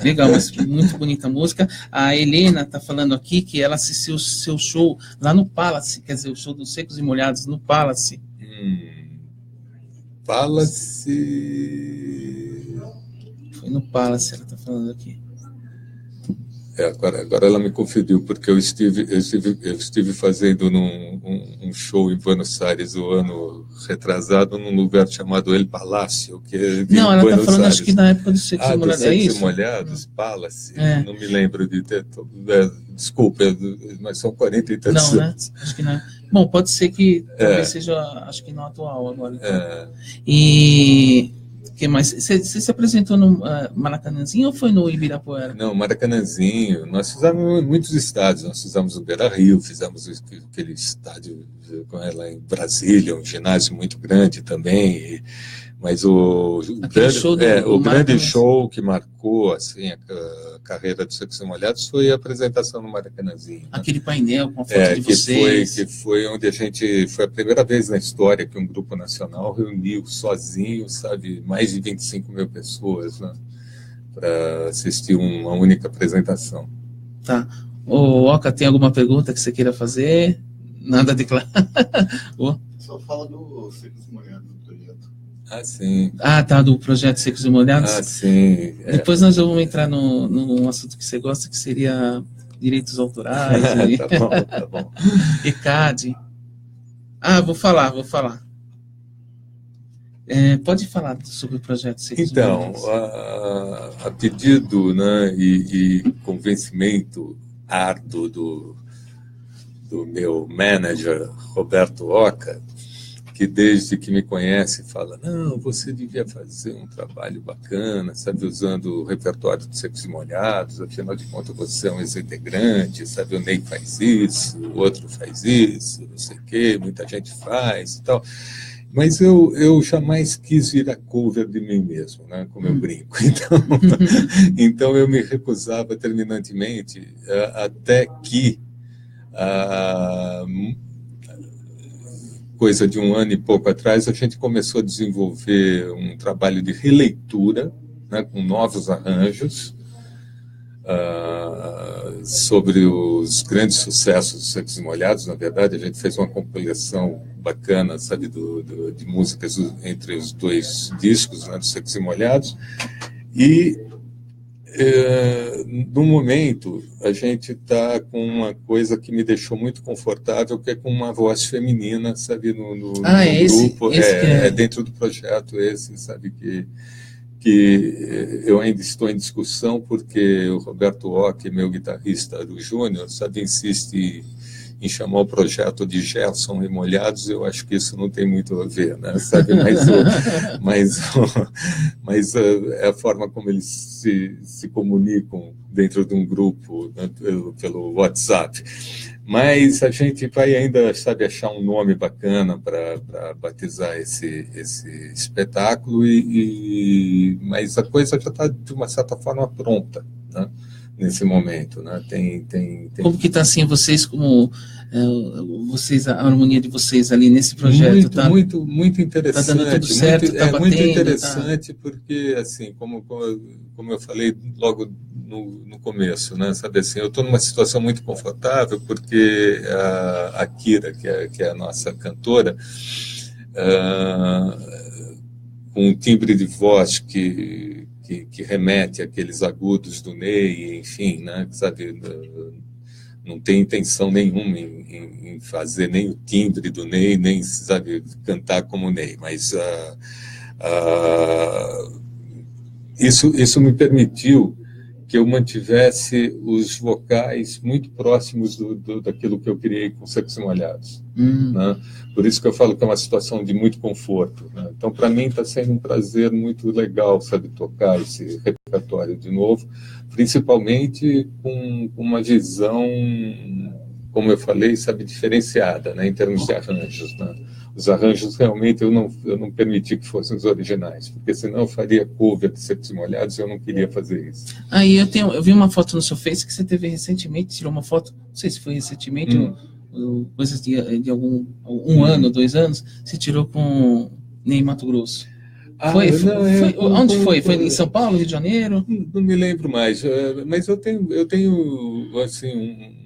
Legal, mas muito bonita a música. A Helena está falando aqui que ela assistiu o seu show lá no Palace, quer dizer, o show dos Secos e Molhados no Palace. Palace... Foi no Palace, ela está falando aqui. Agora ela me confundiu, porque eu estive fazendo um show em Buenos Aires o ano retrasado, num lugar chamado El Palácio, que é não, ela está falando, Aires. acho que na época dos Secos e Molhados, é isso? Molhados, Palace, não me lembro de ter... desculpa, mas são 40 e tantos anos. Né? Acho que não. Bom, pode ser que talvez seja, acho que não atual agora. Então. E... que mais? Você se apresentou no Maracanãzinho ou foi no Ibirapuera? Não, Maracanãzinho. Nós fizemos muitos estádios. Nós fizemos o Beira-Rio, fizemos aquele estádio lá em Brasília, um ginásio muito grande também. Mas o grande show que marcou assim, a carreira do Secos e Molhados foi a apresentação no Maracanãzinho. Né? Aquele painel com a foto de vocês. Que foi onde foi a primeira vez na história que um grupo nacional reuniu sozinho, sabe, mais de 25 mil pessoas, né, para assistir uma única apresentação. Tá. O Oca, tem alguma pergunta que você queira fazer? Nada de claro. Só fala do Secos e Molhados. Ah, sim. Ah, tá, do projeto Secos e Molhados? Ah, sim. Depois nós vamos entrar num assunto que você gosta, que seria direitos autorais. Tá bom. ECAD. Ah, vou falar. Pode falar sobre o projeto Secos e Molhados. Então, a pedido, né, e convencimento árduo do meu manager, Roberto Oca, que desde que me conhece fala, não, você devia fazer um trabalho bacana, sabe, usando o repertório de Secos e Molhados, afinal de contas você é um ex-integrante, sabe, o Ney faz isso, o outro faz isso, não sei o quê, muita gente faz e tal. Mas eu jamais quis virar cover de mim mesmo, né, como eu brinco. Então eu me recusava terminantemente, até que coisa de um ano e pouco atrás, a gente começou a desenvolver um trabalho de releitura, né, com novos arranjos, sobre os grandes sucessos dos Secos e Molhados. Na verdade, a gente fez uma compilação bacana, sabe, de músicas entre os dois discos, né, dos Secos e Molhados. E, no momento, a gente está com uma coisa que me deixou muito confortável, que é com uma voz feminina, sabe, no grupo. Dentro do projeto esse, sabe, que eu ainda estou em discussão, porque o Roberto Ock, meu guitarrista do Júnior, sabe, insiste em chamar o projeto de Gerson e Molhados. Eu acho que isso não tem muito a ver, né, sabe, mas é a forma como eles se comunicam dentro de um grupo, né, pelo WhatsApp. Mas a gente vai ainda, sabe, achar um nome bacana para batizar esse espetáculo, mas a coisa já está, de uma certa forma, pronta, né, nesse momento, né? Tem... Como que está assim, vocês, como vocês, a harmonia de vocês ali nesse projeto? Muito interessante. Está dando tudo certo, está batendo? Muito interessante, porque, assim, como eu falei logo no começo, né, sabe, assim, eu estou numa situação muito confortável, porque a Kira, que é a nossa cantora, com um timbre de voz que remete àqueles agudos do Ney, enfim, né, sabe, não tem intenção nenhuma em fazer nem o timbre do Ney, nem, sabe, cantar como o Ney, mas isso me permitiu que eu mantivesse os vocais muito próximos daquilo que eu criei com Secos e Molhados. Né? Por isso que eu falo que é uma situação de muito conforto. Né? Então, para mim, está sendo um prazer muito legal, sabe, tocar esse repertório de novo, principalmente com uma visão, como eu falei, sabe, diferenciada, né, em termos de arranjos, né? Os arranjos, realmente, eu não permiti que fossem os originais, porque senão eu faria cover de Secos e Molhados, e eu não queria fazer isso. Aí eu vi uma foto no seu Face que você teve recentemente, tirou uma foto, não sei se foi recentemente, coisas de algum ano, 2 anos, você tirou com Ney Mato Grosso. Onde foi? Foi em São Paulo, Rio de Janeiro? Não me lembro mais, mas eu tenho assim,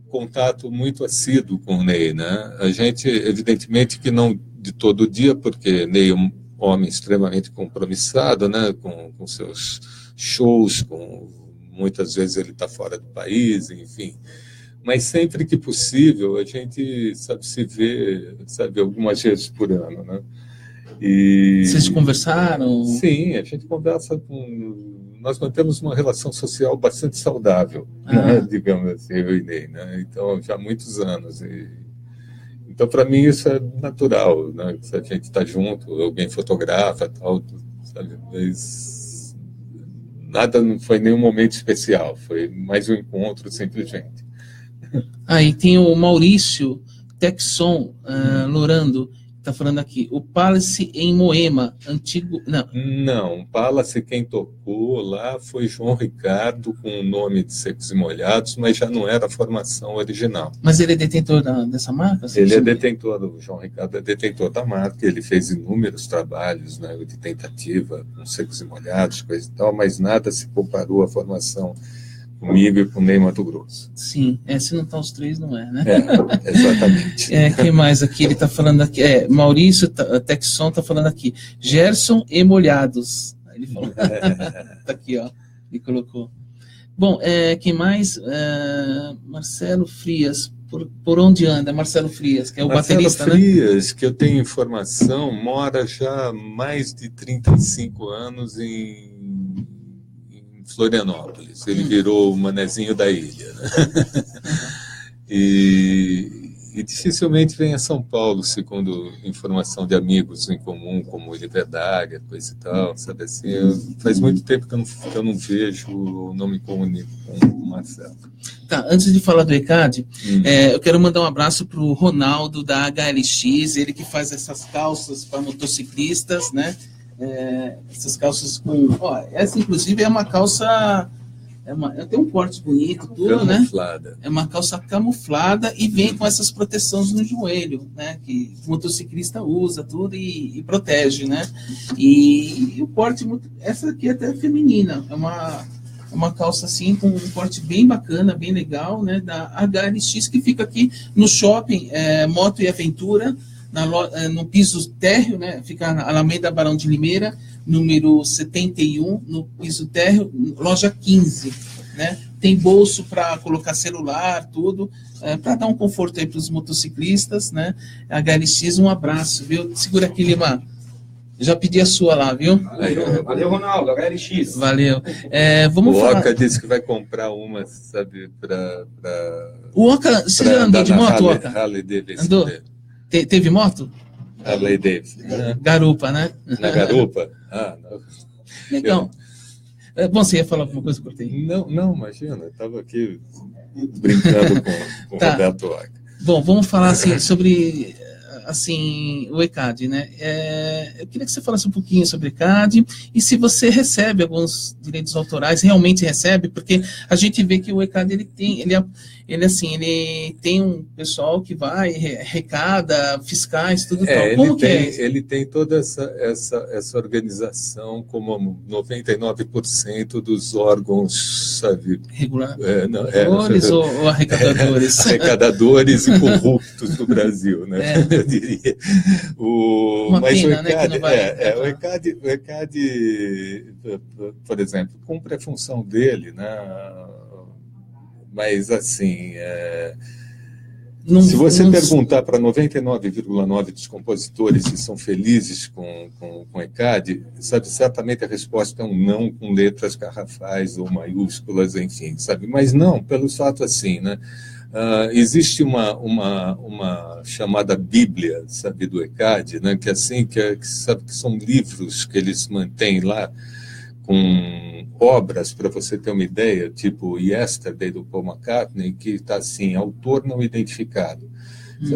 contato muito assíduo com o Ney, né? A gente, evidentemente que não de todo dia, porque Ney é um homem extremamente compromissado, né? Com seus shows, muitas vezes ele está fora do país, enfim. Mas sempre que possível a gente, sabe, se vê, sabe, algumas vezes por ano, né? E vocês conversaram? Sim, a gente conversa nós mantemos uma relação social bastante saudável, né, digamos assim, eu e Ney, né? Então, já há muitos anos. Então, para mim, isso é natural, né? Se a gente está junto, alguém fotografa, tal, sabe? Mas nada, não foi nenhum momento especial, foi mais um encontro, simplesmente. Aí tem o Maurício Texon Lorando, está falando aqui, o Palace em Moema, antigo... Não, Palace quem tocou lá foi João Ricardo, com o nome de Secos e Molhados, mas já não era a formação original. Mas ele é detentor dessa marca? Ele é detentor, o João Ricardo é detentor da marca, ele fez inúmeros trabalhos, né, de tentativa com Secos e Molhados, coisa e tal, mas nada se comparou à formação comigo e com o Ney Mato Grosso. Sim, se não estão os três, não é, né? Exatamente. Quem mais aqui? Ele está falando aqui, Maurício Texon está falando aqui, Gerson e Molhados. Ele falou, tá aqui, ó, ele colocou. Bom, quem mais? Marcelo Frias, por onde anda Marcelo Frias, que é o baterista, né? Marcelo Frias, que eu tenho informação, mora já há mais de 35 anos em Florianópolis. Ele virou o manezinho da ilha, né? E dificilmente vem a São Paulo, segundo informação de amigos em comum, como Liberdade, coisa e tal, sabe assim. Faz muito tempo que eu não vejo, não me comunico com o Marcelo. Tá, antes de falar do ECAD, eu quero mandar um abraço para o Ronaldo, da HLX, ele que faz essas calças para motociclistas, né? Essas calças com... essa, inclusive, é uma calça... tem um corte bonito, tudo, camuflada, né? É uma calça camuflada e vem com essas proteções no joelho, né? Que o motociclista usa, tudo, e protege, né? E o corte... Essa aqui é até feminina. uma calça assim com um corte bem bacana, bem legal, né, da HLX, que fica aqui no shopping Moto e Aventura, no piso térreo, né, fica na Alameda Barão de Limeira, número 71, no piso térreo, loja 15, né? Tem bolso para colocar celular, tudo, para dar um conforto aí para os motociclistas, né? HLX, um abraço, viu? Segura aqui, Lima. Já pedi a sua lá, viu? Valeu, Ronaldo, HLX. Valeu. Vamos o falar. Oca disse que vai comprar uma, sabe, para... O Oca, você já andou de moto, Oca? Harley Davidson. Andou? Teve moto? Harley Davidson. Garupa, né? Na garupa? Ah, não. Legal. Bom, você ia falar alguma coisa que eu cortei? Não, imagina, eu estava aqui brincando com o Roberto Oca. Bom, vamos falar assim, sobre o ECAD, né? Eu queria que você falasse um pouquinho sobre o ECAD e se você recebe alguns direitos autorais, realmente recebe, porque a gente vê que o ECAD ele tem um pessoal que vai, arrecada, fiscais, tudo tal. Como que é? Ele tem toda essa organização como 99% dos órgãos, sabe? Reguladores ou arrecadadores? Arrecadadores e corruptos do Brasil, né? Eu diria. Mas pena, o ECAD, por exemplo, cumpre a função dele, né? Mas, assim, se você perguntar para 99,9% dos compositores se são felizes com o ECAD, sabe, certamente a resposta é um não com letras garrafais ou maiúsculas, enfim, sabe? Mas não, pelo fato assim, né? Existe uma chamada Bíblia, sabe, do ECAD, né? Que assim, sabe, que são livros que eles mantêm lá, com obras, para você ter uma ideia, tipo Yesterday, do Paul McCartney, que está assim, autor não identificado.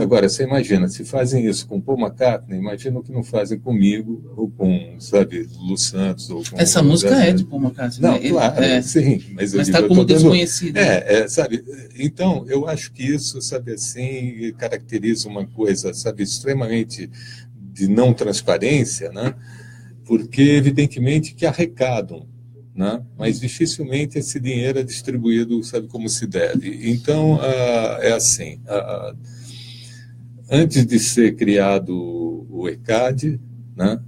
Agora, você imagina, se fazem isso com Paul McCartney, imagina o que não fazem comigo, ou com, sabe, Lu Santos. Ou com essa música é de Paul McCartney. Não, claro, sim. Mas está como desconhecido. Sabe, então, eu acho que isso, sabe, assim, caracteriza uma coisa, sabe, extremamente de não transparência, né? Porque, evidentemente, que arrecadam, né? Mas dificilmente esse dinheiro é distribuído, sabe, como se deve. Então, é assim, antes de ser criado o ECAD, né,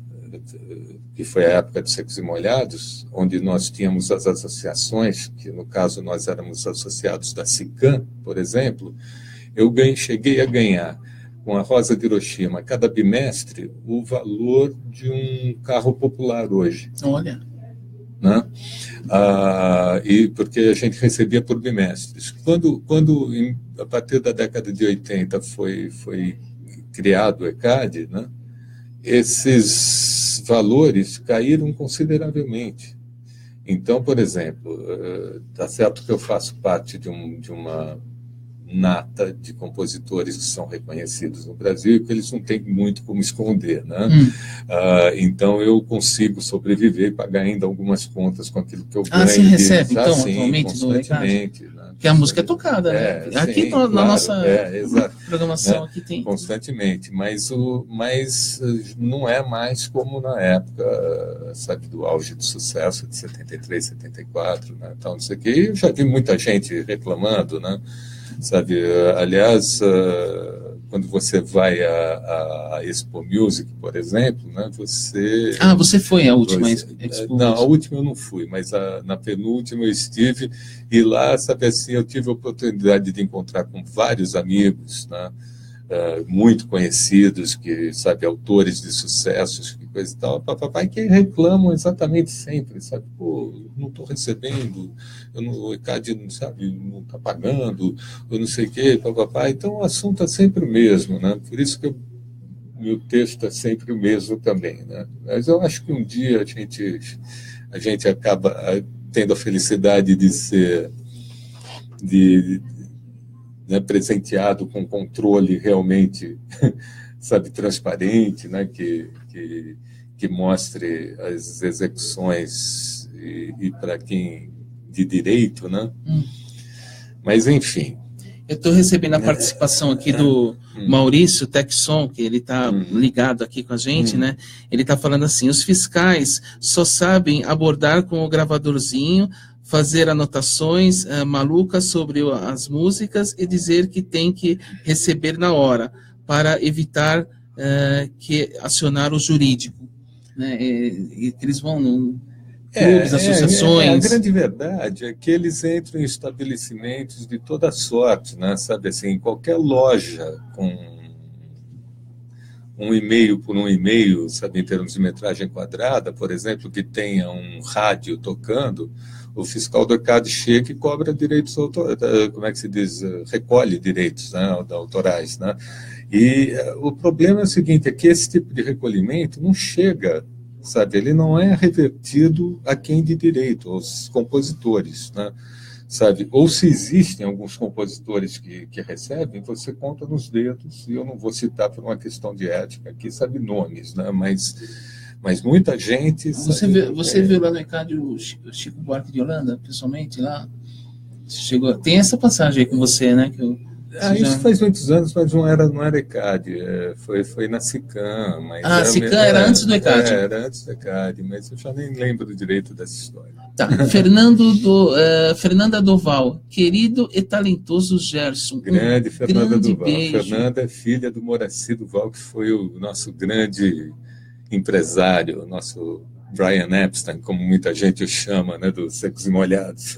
que foi a época de Secos e Molhados, onde nós tínhamos as associações, que no caso nós éramos associados da SICAM, por exemplo, eu cheguei a ganhar, com a Rosa de Hiroshima, cada bimestre, o valor de um carro popular hoje. Olha. Né? E porque a gente recebia por bimestres. Quando a partir da década de 80 foi criado o ECAD, né, esses valores caíram consideravelmente. Então, por exemplo, está certo que eu faço parte de uma nata de compositores que são reconhecidos no Brasil e que eles não têm muito como esconder, né? Então eu consigo sobreviver e pagar ainda algumas contas com aquilo que eu ganho. Você recebe, então, sim, atualmente constantemente, do né? Que a música é tocada, né? Aqui sim, na claro, nossa programação né? Aqui tem. Constantemente, mas não é mais como na época, sabe, do auge do sucesso de 73, 74, né? Então, isso aqui, eu já vi muita gente reclamando, né? Sabe, aliás, quando você vai a Expo Music, por exemplo, né, você... você foi a última Expo? Não, a última eu não fui, mas na penúltima eu estive, e lá, sabe assim, eu tive a oportunidade de encontrar com vários amigos, né, muito conhecidos, que, sabe, autores de sucessos, que coisa e tal, papai, que reclamam exatamente sempre, sabe, pô, não estou recebendo, o ECAD, sabe, não está pagando, eu não sei o quê, papai, então o assunto é sempre o mesmo, né, por isso que meu texto é sempre o mesmo também, né, mas eu acho que um dia a gente acaba tendo a felicidade de ser, né, presenteado com controle realmente, sabe, transparente, né, que mostre as execuções e para quem de direito, né? Mas, enfim. Eu estou recebendo a participação aqui do Maurício Texon, que ele está ligado aqui com a gente, né? Ele está falando assim, os fiscais só sabem abordar com o gravadorzinho, fazer anotações malucas sobre as músicas e dizer que tem que receber na hora, para evitar que acionar o jurídico, né? E que eles vão no clubes, associações. A grande verdade é que eles entram em estabelecimentos de toda sorte, né? Sabe assim, qualquer loja com 1,5 por 1,5, sabe, em termos de metragem quadrada, por exemplo, que tenha um rádio tocando, o fiscal do ECAD chega e cobra direitos autorais, como é que se diz, recolhe direitos, né, autorais, né? E o problema é o seguinte, é que esse tipo de recolhimento não chega, sabe, ele não é revertido a quem de direito, aos compositores, né? Sabe, ou se existem alguns compositores que recebem, você conta nos dedos, e eu não vou citar por uma questão de ética aqui, sabe, nomes, né? Mas muita gente... Você viu lá no ECAD o Chico Buarque de Holanda, pessoalmente, lá? Tem essa passagem aí com você, né? Isso faz muitos anos, mas não era ECAD, foi na SICAM. Mas SICAM era antes do ECAD. Era antes do ECAD, mas eu já nem lembro direito dessa história. Tá. Fernanda Doval, querido e talentoso Gerson. Grande Fernanda Doval. Beijo. Fernanda é filha do Moraci Doval, que foi o nosso grande empresário, o nosso Brian Epstein, como muita gente o chama, né, dos Secos e Molhados.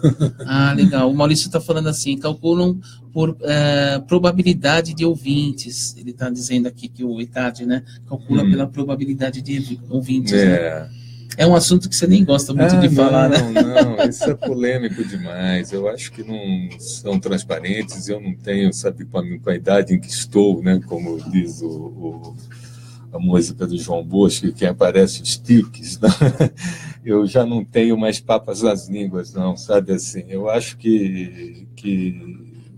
Legal. O Maurício está falando assim, calculam por probabilidade de ouvintes. Ele está dizendo aqui que o ECAD, né, calcula pela probabilidade de ouvintes. Né? É um assunto que você nem gosta muito de falar, né? Não, isso é polêmico demais. Eu acho que não são transparentes, eu não tenho, sabe, com a idade em que estou, né, como diz a música do João Bosco, que aparece os tiques, né? Eu já não tenho mais papas nas línguas, não, sabe, assim, eu acho que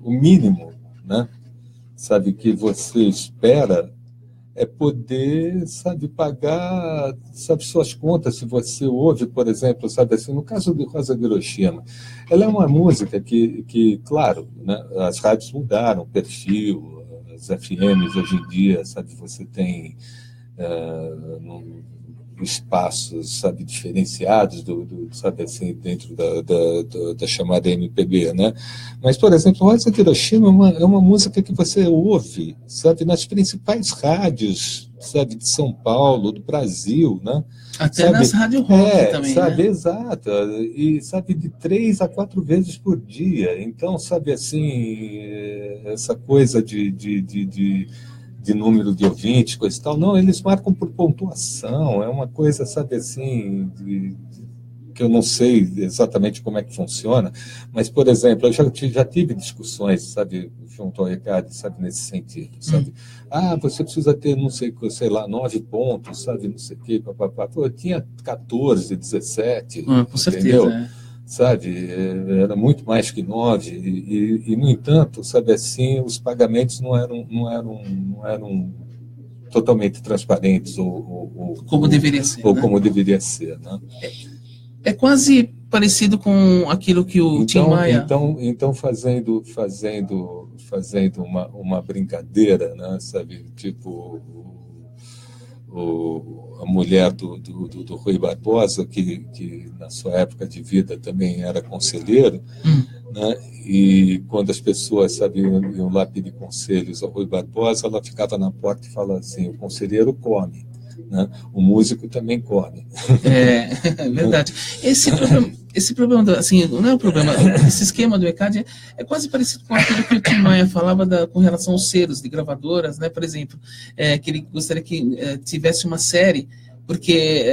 o mínimo, né, sabe, que você espera é poder, sabe, pagar, sabe, suas contas, se você ouve, por exemplo, sabe, assim, no caso de Rosa de Hiroshima, ela é uma música que claro, né, as rádios mudaram o perfil, as FMs hoje em dia, sabe, você tem espaços, sabe, diferenciados sabe, assim, dentro da chamada MPB, né? Mas, por exemplo, Rosa de Hiroshima é uma música que você ouve, sabe, nas principais rádios, sabe, de São Paulo, do Brasil, né? Até sabe, nas rádio rock também, sabe, né? Exato, e sabe, de 3 a 4 vezes por dia. Então, sabe, assim, essa coisa de número de ouvintes, coisa e tal, não, eles marcam por pontuação, é uma coisa, sabe, assim, que eu não sei exatamente como é que funciona, mas, por exemplo, eu já tive discussões, sabe, junto ao ECAD, sabe, nesse sentido, sabe, você precisa ter, não sei lá, 9 pontos, sabe, não sei o quê, papapá. Pô, eu tinha 14, 17, com certeza, sabe, era muito mais que 9, e no entanto, sabe, assim, os pagamentos não eram totalmente transparentes, como deveria ser, ou né? como deveria ser, né? É quase parecido com aquilo que o Tim Maia... Então fazendo uma brincadeira, né, sabe, tipo... a mulher do Rui Barbosa, que na sua época de vida também era conselheiro, né? E quando as pessoas, sabe, iam lá pedir conselhos ao Rui Barbosa, ela ficava na porta e falava assim, o conselheiro come, né? O músico também come. É verdade. Esse problema, assim, não é um problema, esse esquema do ECAD é quase parecido com aquilo que o Tim Maia falava com relação aos selos de gravadoras, né? Por exemplo, que ele gostaria que tivesse uma série, porque...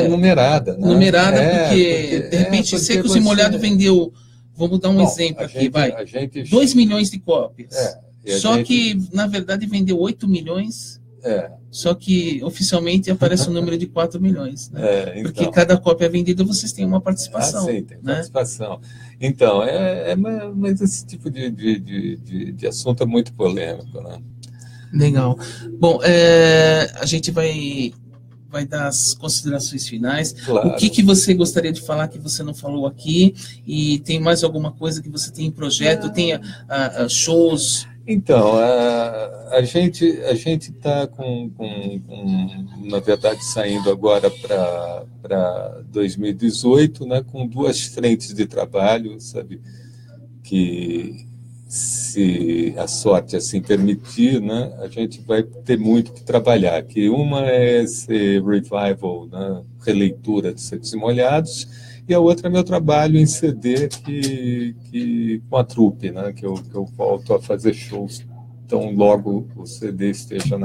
numerada, né? Numerada, porque de repente Secos e Molhados vendeu, vamos dar um exemplo aqui, 2 milhões de cópias. Só que, na verdade, vendeu 8 milhões... Só que oficialmente aparece o número de 4 milhões. Né? Então, porque cada cópia vendida vocês têm uma participação. Sim, tem né? participação. Então, mas esse tipo de assunto é muito polêmico. Né? Legal. Bom, a gente vai dar as considerações finais. Claro. O que você gostaria de falar que você não falou aqui? E tem mais alguma coisa que você tem em projeto? Tem shows Então, a gente está na verdade, saindo agora para 2018, né, com duas frentes de trabalho, sabe, que, se a sorte assim permitir, né, a gente vai ter muito que trabalhar. Que uma é esse revival, né, releitura de Secos e Molhados, e a outra é meu trabalho em CD com a trupe, né, que eu volto a fazer shows tão logo o CD esteja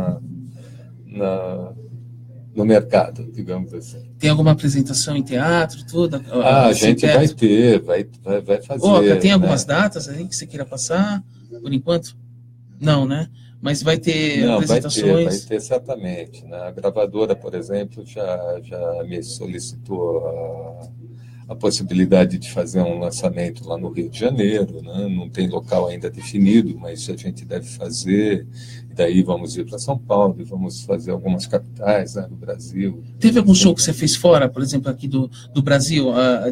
no mercado, digamos assim. Tem alguma apresentação em teatro, tudo? A gente vai ter, vai fazer. Tem algumas datas aí que você queira passar, por enquanto? Não, né? Mas vai ter apresentações? Vai ter certamente. Né? A gravadora, por exemplo, já me solicitou a possibilidade de fazer um lançamento lá no Rio de Janeiro, né? Não tem local ainda definido, mas a gente deve fazer, e daí vamos ir para São Paulo, e vamos fazer algumas capitais, né, do Brasil. Teve algum show que você fez fora, por exemplo, aqui do Brasil?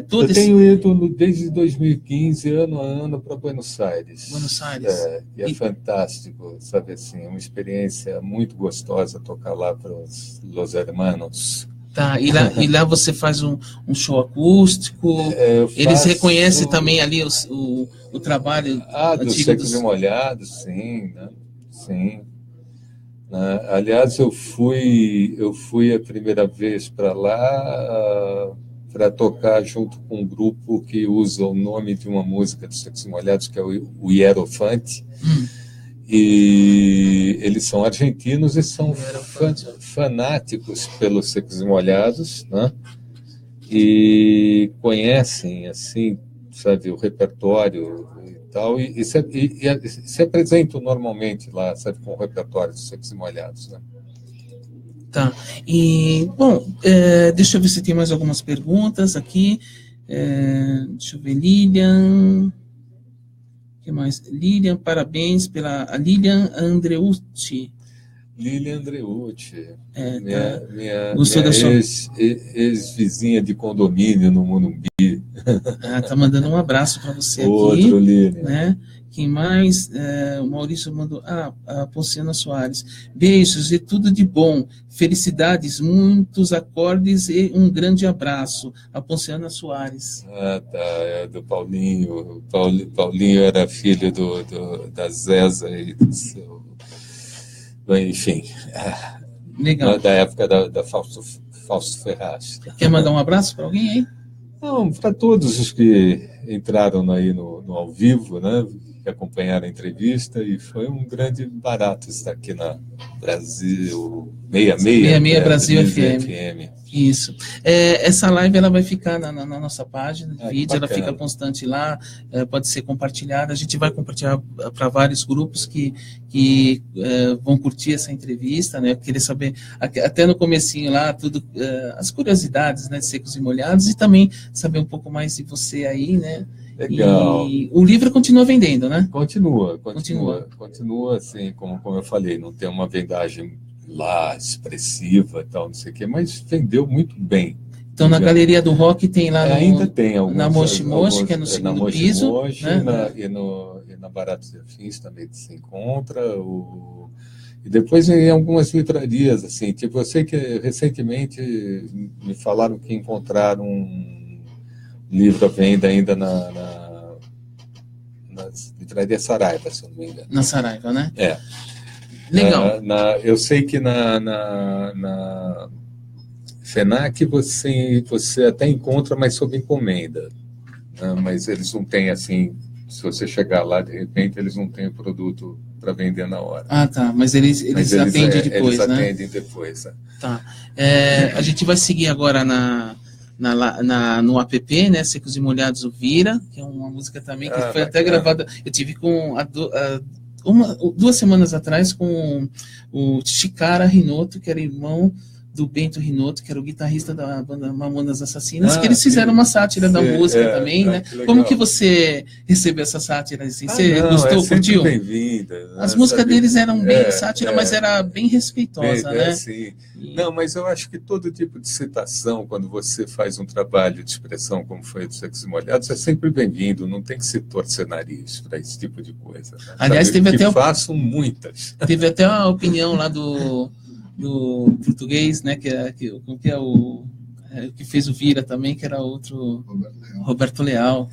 Eu tenho ido desde 2015, ano a ano, para Buenos Aires. Buenos Aires. E é fantástico, sabe assim, é uma experiência muito gostosa tocar lá para os Los Hermanos. Tá, e lá você faz um show acústico, eles reconhecem também ali o trabalho dos Secos e Molhados, sim, né? Sim. Aliás, eu fui a primeira vez para lá para tocar junto com um grupo que usa o nome de uma música dos Secos e Molhados, que é o Hierofante. E eles são argentinos e são fanáticos pelos Secos e Molhados, né? E conhecem, assim, sabe, o repertório e tal, e se apresentam normalmente lá, sabe, com o repertório dos Secos e Molhados, né? Tá, e, bom, deixa eu ver se tem mais algumas perguntas aqui. Deixa eu ver, Lilian... O que mais? Lilian, parabéns a Lilian Andreucci. Lilian Andreucci, minha ex-vizinha de condomínio no Morumbi. Tá mandando um abraço para você aqui. Outro, Lilian. Né? Quem mais? O Maurício mandou... a Ponciana Soares. Beijos e tudo de bom. Felicidades, muitos acordes e um grande abraço. A Ponciana Soares. Tá. É do Paulinho. Paulinho era filho da Zeza e do seu... Enfim. Legal. Da época da Fausto Ferraz. Quer mandar um abraço para alguém aí? Não, para todos os que entraram aí no ao vivo, né? Que acompanharam a entrevista, e foi um grande barato estar aqui na Brasil 66 Brasil FM. Isso. Essa live ela vai ficar na nossa página de vídeo, ela fica constante lá, pode ser compartilhada. A gente vai compartilhar para vários grupos que vão curtir essa entrevista, né? Querer saber, até no comecinho lá, tudo, as curiosidades, né, de Secos e Molhados, e também saber um pouco mais de você aí, né? Legal. E o livro continua vendendo, né? Continua, assim, como eu falei, não tem uma vendagem lá expressiva e tal, não sei o quê, mas vendeu muito bem. Então, na Galeria do Rock tem lá ainda tem alguns, na Moshi Moshi, que é no segundo piso. Moshi, né? E na Baratos e Afins também se encontra. E depois em algumas livrarias, assim, tipo, eu sei que recentemente me falaram que encontraram um livro à venda ainda na livraria Saraiva, se eu não me engano. Na Saraiva, né? Legal. Eu sei que na FENAC você até encontra, mas sob encomenda. Né? Mas eles não têm, assim, se você chegar lá, de repente, eles não têm o produto para vender na hora. Tá. Mas eles atendem depois, eles né? Eles atendem depois. Tá. A gente vai seguir agora no app, né, Secos e Molhados o Vira, que é uma música também que foi até gravada, eu tive com 2 semanas atrás com o Chicara Rinoto, que era irmão do Bento Rinotto, que era o guitarrista da banda Mamonas Assassinas, Ah, que eles fizeram sim. uma sátira da Sim, música é, também, ah, né? que legal. Como que você recebeu essa sátira? Assim? Você Não, gostou, é sempre curtiu? bem-vinda. As né, músicas sabe? deles eram bem É, sátira, é. mas era bem respeitosa, né? Sim. Não, mas eu acho que todo tipo de citação, quando você faz um trabalho de expressão, como foi o do Secos e Molhados, é sempre bem-vindo, não tem que se torcer nariz para esse tipo de coisa. Né? Aliás, Sabe? teve que até façam muitas. Teve até uma opinião lá do português, né? Que é o que fez o Vira também, que era outro Roberto Leal.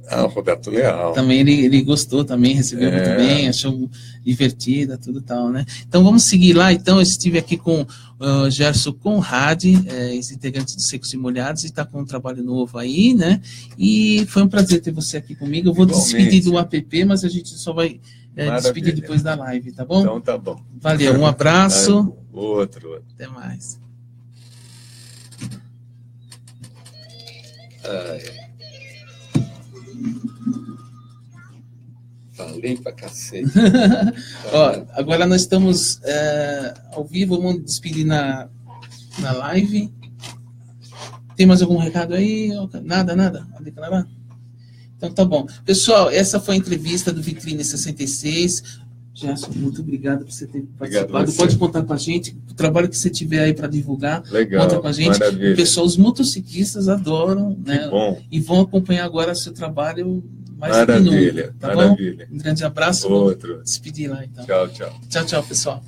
Ah, o Roberto Leal. Também ele gostou, também recebeu muito bem, achou divertida, tudo tal, né? Então vamos seguir lá. Então eu estive aqui com o Gerson Conrad, ex-integrante do Secos e Molhados, e está com um trabalho novo aí, né? E foi um prazer ter você aqui comigo. Eu vou despedir do app, mas a gente só vai despedir depois da live, tá bom? Então tá bom. Valeu, um abraço. Outro. Até mais. Falei pra cacete. Ó, agora nós estamos ao vivo, vamos despedir na live. Tem mais algum recado aí? Nada a declarar? Então tá bom. Pessoal, essa foi a entrevista do Vitrine 66. Gerson, muito obrigado por você ter participado. Pode contar com a gente. O trabalho que você tiver aí para divulgar, legal, conta com a gente. Maravilha. O pessoal, os motociclistas adoram, né? Bom. E vão acompanhar agora seu trabalho mais maravilha, que nunca, tá maravilha. bom? Um grande abraço. Outro. Vou despedir lá então. Tchau, Tchau, pessoal.